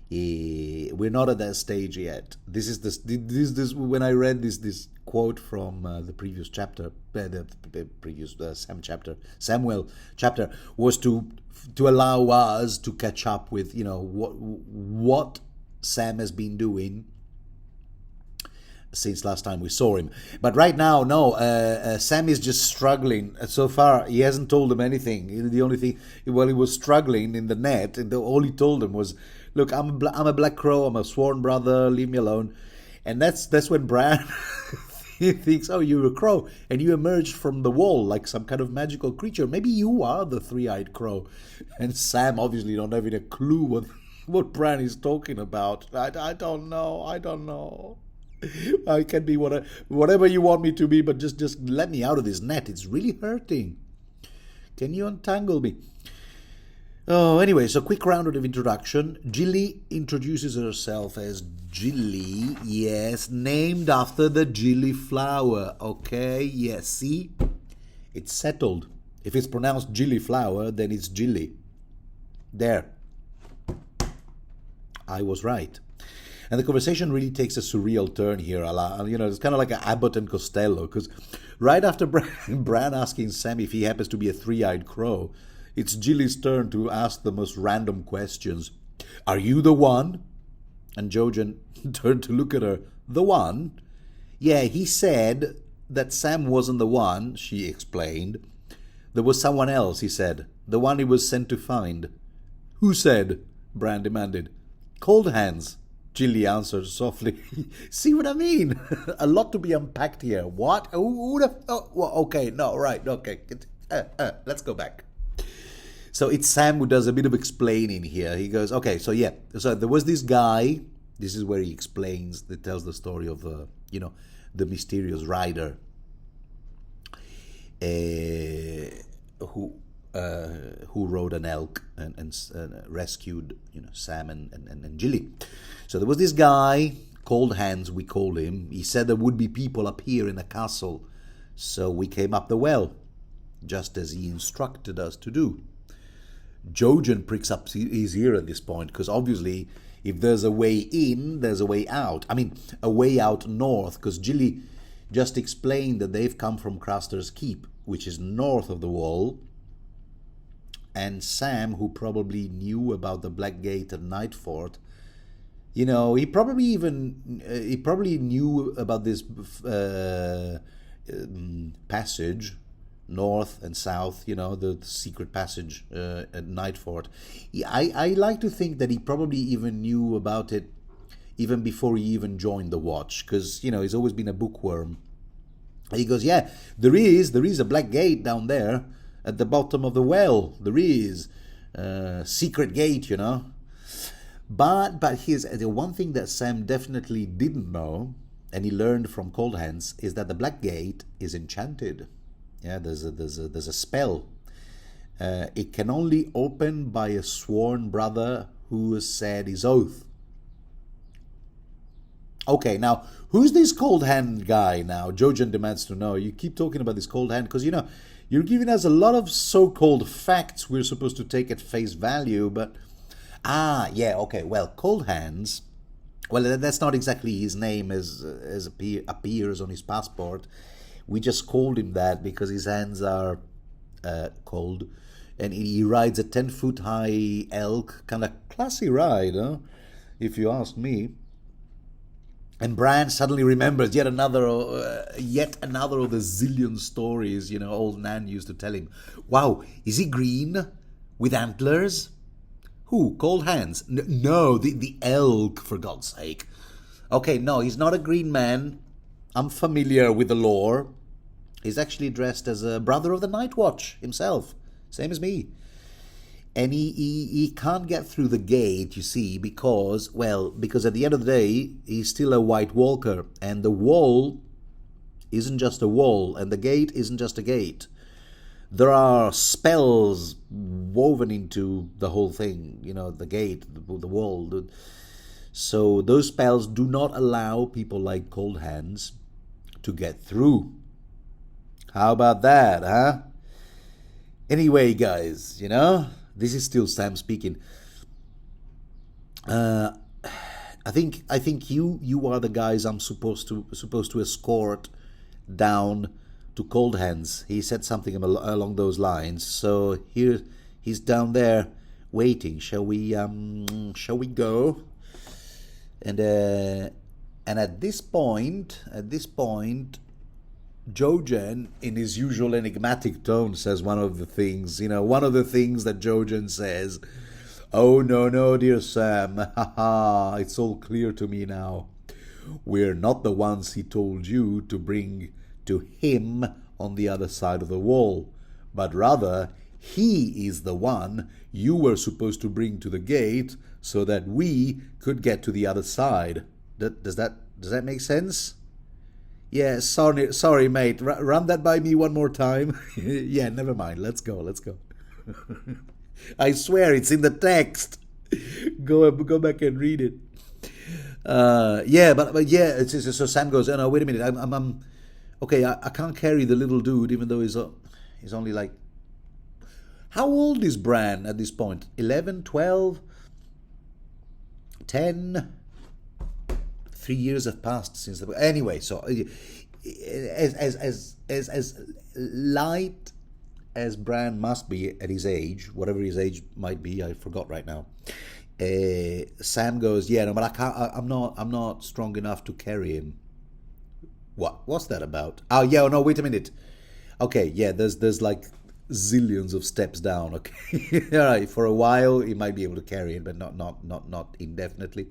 we're not at that stage yet. This is when I read this quote from the previous chapter, the previous Samuel chapter, was to allow us to catch up with what Sam has been doing since last time we saw him. But right now, no, Sam is just struggling. So far, he hasn't told them anything. The only thing, while he was struggling in the net, and all he told them was, look, I'm a black crow, I'm a sworn brother, leave me alone. And that's when Bran he thinks, oh, you're a crow, and you emerged from the wall like some kind of magical creature. Maybe you are the three-eyed crow. And Sam obviously don't have a clue what Bran is talking about. I don't know. I can be whatever you want me to be, but just let me out of this net. It's really hurting. Can you untangle me? Oh, anyway, so quick round of introduction. Jilly introduces herself as Jilly, yes, named after the Jilly flower, okay? Yes, see? It's settled. If it's pronounced Jilly flower, then it's Jilly. There. I was right. And the conversation really takes a surreal turn here. It's kind of like an Abbott and Costello, because right after Bran asking Sam if he happens to be a three-eyed crow, it's Jilly's turn to ask the most random questions. Are you the one? And Jojen turned to look at her. The one? Yeah, he said that Sam wasn't the one, she explained. There was someone else, he said. The one he was sent to find. Who said? Bran demanded. Cold hands, Gilly answered softly. See what I mean? A lot to be unpacked here. What? Who would have... Oh, well, okay, no, right, okay. Let's go back. So it's Sam who does a bit of explaining here. He goes, okay, so yeah. So there was this guy. This is where he explains, that tells the story of, the mysterious rider who rode an elk and rescued Sam and Gilly. So there was this guy, Cold Hands we call him. He said there would be people up here in the castle, so we came up the well, just as he instructed us to do. Jojen pricks up his ear at this point, because obviously if there's a way in, there's a way out. I mean, a way out north, because Gilly just explained that they've come from Craster's Keep, which is north of the wall. And Sam, who probably knew about the Black Gate at Nightfort, he probably knew about this passage, north and south, the secret passage at Nightfort. I like to think that he probably even knew about it even before he even joined the Watch, because, he's always been a bookworm. And he goes, yeah, there is a Black Gate down there at the bottom of the well. There is secret gate, But here's the one thing that Sam definitely didn't know, and he learned from Cold Hands, is that the Black Gate is enchanted. Yeah, there's a spell. It can only open by a sworn brother who has said his oath. Okay, now, who's this Cold Hand guy now? Jojen demands to know. You keep talking about this Cold Hand because, you're giving us a lot of so-called facts we're supposed to take at face value, but... yeah, okay, well, Cold Hands... Well, that's not exactly his name as appears on his passport. We just called him that because his hands are cold. And he rides a 10-foot-high elk. Kind of classy ride, huh? If you ask me. And Bran suddenly remembers yet another of the zillion stories, old Nan used to tell him. Wow, is he green? With antlers? Who? Cold Hands? No, the elk, for God's sake. Okay, no, he's not a green man. I'm familiar with the lore. He's actually dressed as a brother of the Night Watch himself. Same as me. And he can't get through the gate, you see, because at the end of the day, he's still a White Walker. And the wall isn't just a wall, and the gate isn't just a gate. There are spells woven into the whole thing, the gate, the wall. So those spells do not allow people like Cold Hands to get through. How about that, huh? Anyway, guys, this is still Sam speaking. I think you are the guys I'm supposed to escort down to Cold Hands. He said something along those lines. So here he's down there waiting. Shall we go? And at this point, Jojen, in his usual enigmatic tone, says one of the things that Jojen says. Oh, no, dear Sam. Ha ha, it's all clear to me now. We're not the ones he told you to bring to him on the other side of the wall, but rather he is the one you were supposed to bring to the gate so that we could get to the other side. Does that make sense? Yeah, sorry, mate. Run that by me one more time. Yeah, never mind. Let's go. I swear it's in the text. Go back and read it. So Sam goes, oh, no, wait a minute. I'm okay. I can't carry the little dude, even though he's only like. How old is Bran at this point? 11, 12, 10. 3 years have passed since the... Anyway, so as light as Bran must be at his age, whatever his age might be, I forgot right now. Sam goes, yeah, no, but I can't. I'm not strong enough to carry him. What's that about? Oh yeah, no, wait a minute. Okay, yeah, there's like zillions of steps down. Okay, all right. For a while, he might be able to carry it, but not indefinitely.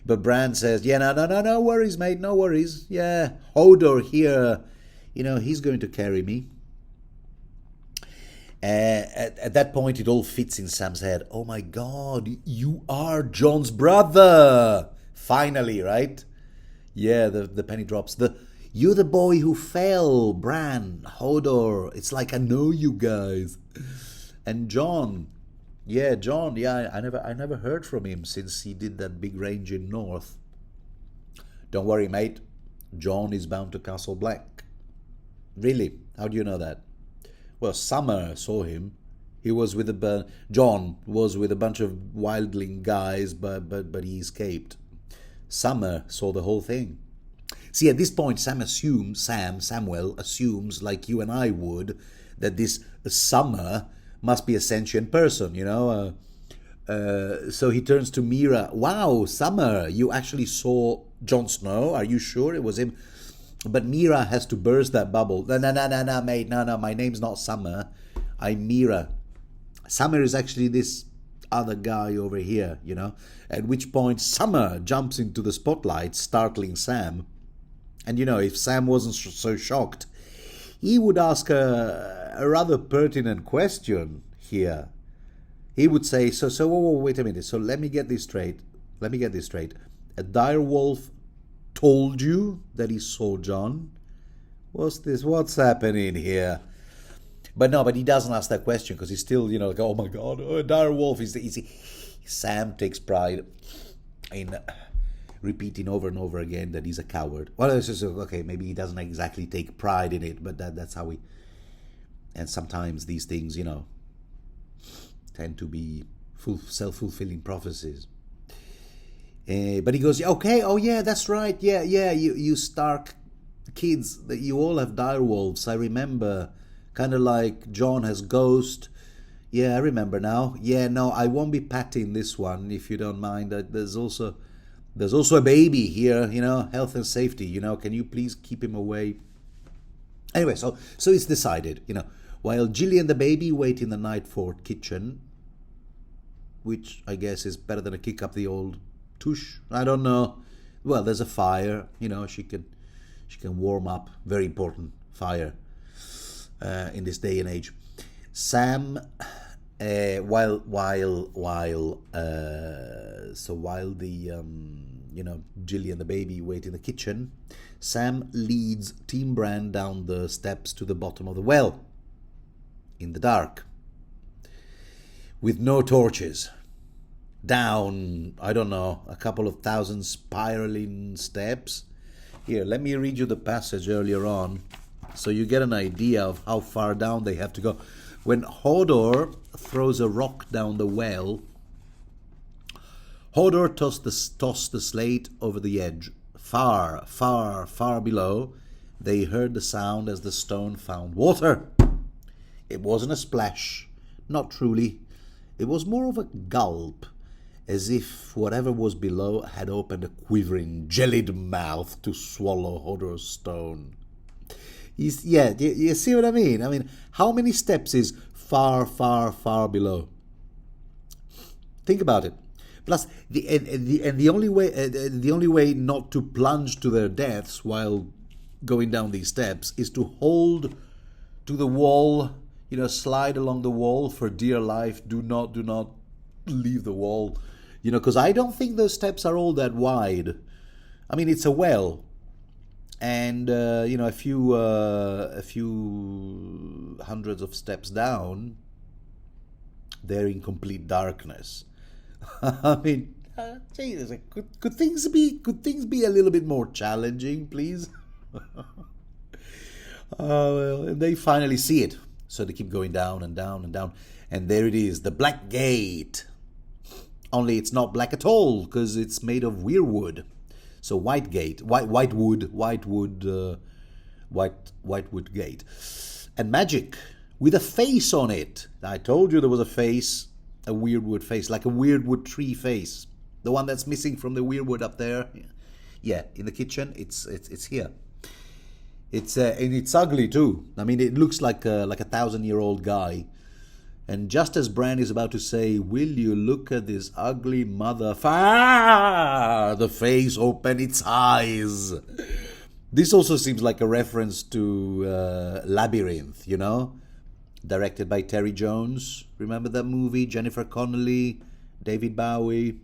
But Bran says, "Yeah, no worries, mate, no worries. Yeah, Hodor here, he's going to carry me." At that point, it all fits in Sam's head. Oh my God, you are Jon's brother! Finally, right? Yeah, the penny drops. You're the boy who fell, Bran, Hodor. It's like I know you guys. And Jon, I never heard from him since he did that big range in North. Don't worry, mate. Jon is bound to Castle Black. Really? How do you know that? Well, Summer saw him. Jon was with a bunch of wildling guys, but he escaped. Summer saw the whole thing. See, at this point, Samuel assumes, like you and I would, that this Summer must be a sentient person, So he turns to Mira. Wow, Summer, you actually saw Jon Snow? Are you sure it was him? But Mira has to burst that bubble. No, mate, no, my name's not Summer. I'm Mira. Summer is actually this other guy over here, At which point Summer jumps into the spotlight, startling Sam. And if Sam wasn't so shocked, he would ask a rather pertinent question here. He would say, so wait a minute. So let me get this straight. A direwolf told you that he saw Jon? What's this? What's happening here? But he doesn't ask that question because he's still, like, oh my God, a direwolf is easy. Sam takes pride in repeating over and over again that he's a coward. Well, it's just, okay, maybe he doesn't exactly take pride in it, but that's how he... And sometimes these things, tend to be self-fulfilling prophecies. But he goes, okay, oh yeah, that's right, yeah, you Stark kids, you all have direwolves, I remember. Kind of like Jon has Ghost. Yeah, I remember now. Yeah, no, I won't be patting this one, if you don't mind. There's also a baby here, health and safety, can you please keep him away? Anyway, so it's decided, while Gilly and the baby wait in the Night Fort kitchen, which I guess is better than a kick up the old tush, I don't know. Well, there's a fire, she can warm up. Very important, fire, in this day and age. Sam, while the Gilly and the baby wait in the kitchen, Sam leads Team Bran down the steps to the bottom of the well, in the dark, with no torches, down, I don't know, a couple of thousand spiraling steps. Here, let me read you the passage earlier on, so you get an idea of how far down they have to go. When Hodor throws a rock down the well, Hodor tossed the slate over the edge. Far, far, far below, they heard the sound as the stone found water. It wasn't a splash, not truly. It was more of a gulp, as if whatever was below had opened a quivering, jellied mouth to swallow Hodor's stone. You see what I mean? I mean, how many steps is far, far, far below? Think about it. Plus, the only way not to plunge to their deaths while going down these steps is to hold to the wall, slide along the wall for dear life. Do not leave the wall, because I don't think those steps are all that wide. I mean, it's a well. And a few hundreds of steps down, they're in complete darkness. I mean, Jesus, could things be a little bit more challenging, please? Well, and they finally see it, so they keep going down and down and down, and there it is, the Black Gate. Only it's not black at all because it's made of weirwood. So white wood gate, and magic with a face on it. I told you there was a face, a weirwood face, like a weirwood tree face, the one that's missing from the weirwood up there. Yeah, in the kitchen, it's here. And it's ugly too. I mean, it looks like a 1,000-year-old guy. And just as Bran is about to say, "Will you look at this ugly the face open its eyes. This also seems like a reference to Labyrinth, you know? Directed by Terry Jones. Remember that movie? Jennifer Connelly, David Bowie.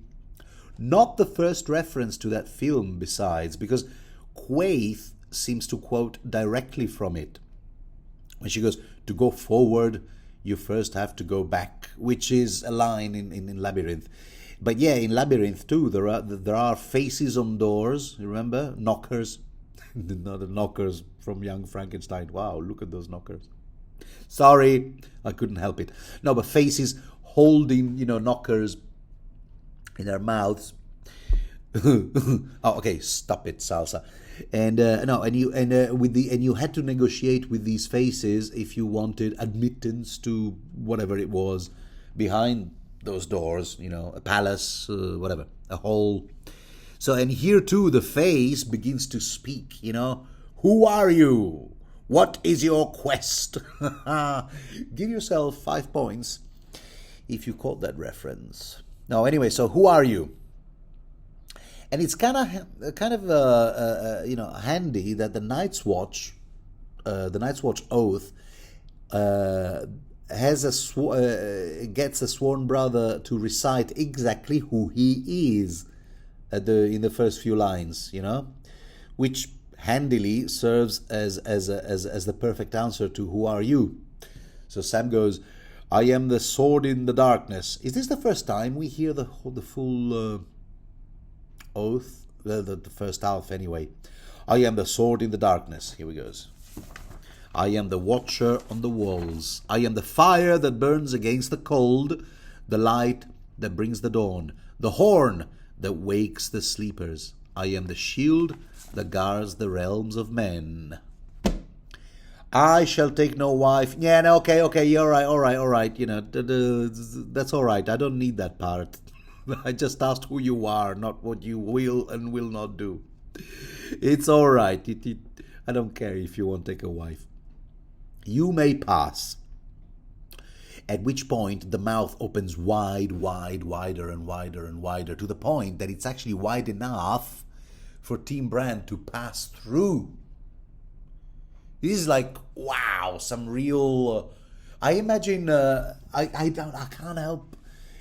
Not the first reference to that film, besides, because Quaithe seems to quote directly from it. When she goes, "To go forward, you first have to go back," which is a line in Labyrinth. But yeah, in Labyrinth too, there are faces on doors, remember? Knockers. Not the knockers from Young Frankenstein. Wow, look at those knockers. Sorry, I couldn't help it. No, but faces holding, knockers in their mouths. Oh, okay, stop it, salsa. And no, and you had to negotiate with these faces if you wanted admittance to whatever it was behind those doors. A palace, whatever, a hole. So, and here too, the face begins to speak. Who are you? What is your quest? Give yourself 5 points if you caught that reference. No, anyway, so who are you? And it's kind of handy that the Night's Watch oath, gets a sworn brother to recite exactly who he is in the first few lines, which handily serves as the perfect answer to "who are you?" So Sam goes, "I am the sword in the darkness." Is this the first time we hear the full oath? The first half, anyway. "I am the sword in the darkness." Here we goes. "I am the watcher on the walls. I am the fire that burns against the cold, the light that brings the dawn, the horn that wakes the sleepers. I am the shield that guards the realms of men. I shall take no wife." Yeah, no, okay, you're right, all right. That's all right. I don't need that part. I just asked who you are, not what you will and will not do. It's all right. I don't care if you won't take a wife. "You may pass." At which point the mouth opens wider and wider, to the point that it's actually wide enough for Team Bran to pass through. This is like, wow, some real. I imagine. I can't help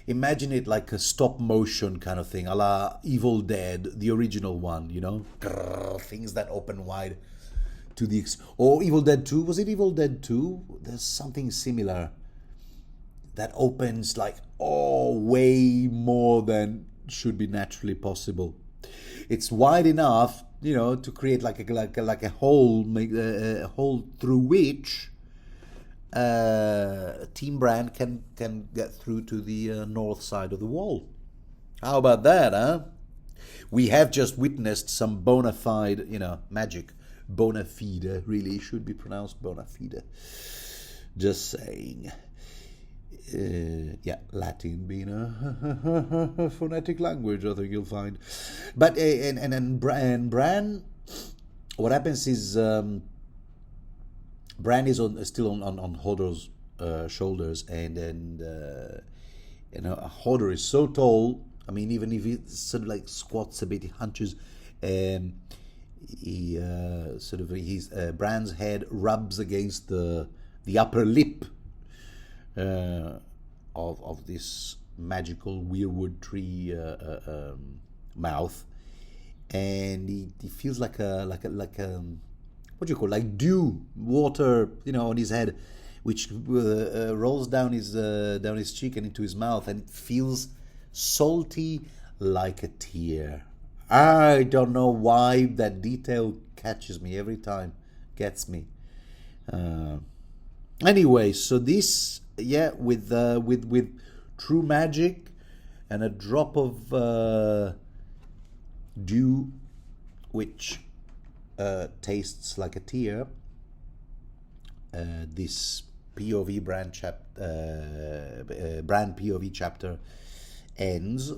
imagine it like a stop motion kind of thing, a la Evil Dead, the original one. Grrr, things that open wide to the. Or Evil Dead 2. Was it Evil Dead 2? There's something similar that opens like way more than should be naturally possible. It's wide enough, to create like a hole, make a hole through which Team Bran can get through to the north side of the wall. How about that, huh? We have just witnessed some bona fide, magic. Bona fide, really should be pronounced bona fide. Just saying. Latin being a phonetic language, I think you'll find. But and Bran, what happens is Bran is still on Hodor's shoulders, and Hodor is so tall. I mean, even if he sort of like squats a bit, he hunches. Bran's head rubs against the upper lip of this magical weirwood tree mouth, and he feels like a what do you call it? Like dew water, on his head, which rolls down his cheek and into his mouth, and it feels salty like a tear. I don't know why that detail catches me every time, gets me. Anyway, so this, with true magic and a drop of dew, which tastes like a tear. This POV Bran POV chapter ends.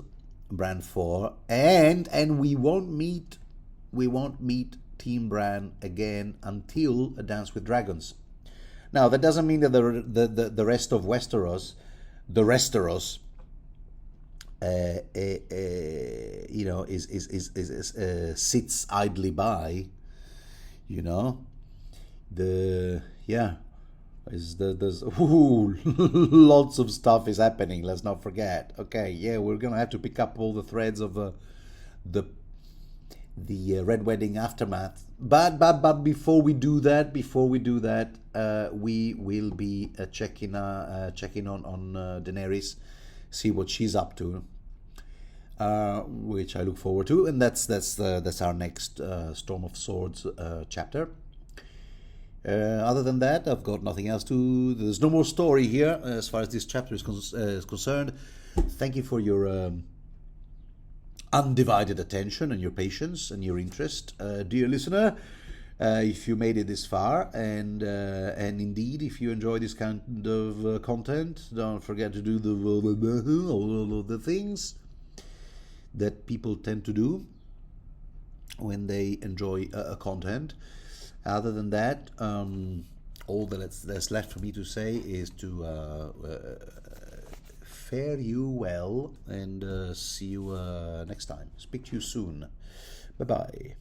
Bran 4, and we won't meet Team Bran again until A Dance with Dragons. Now, that doesn't mean that the rest of Westeros, the Resteros, you know, sits idly by. You know, there's lots of stuff is happening. Let's not forget. Okay, yeah, we're gonna have to pick up all the threads of the Red Wedding aftermath. But before we do that, we will be checking on Daenerys, see what she's up to, which I look forward to, and that's our next Storm of Swords chapter. Other than that, I've got nothing else to. There's no more story here as far as this chapter is concerned. Thank you for your undivided attention and your patience and your interest, dear listener. If you made it this far, and indeed, if you enjoy this kind of content, don't forget to do all of the things that people tend to do when they enjoy a content. Other than that, all that's left for me to say is to fare you well and see you next time. Speak to you soon. Bye-bye.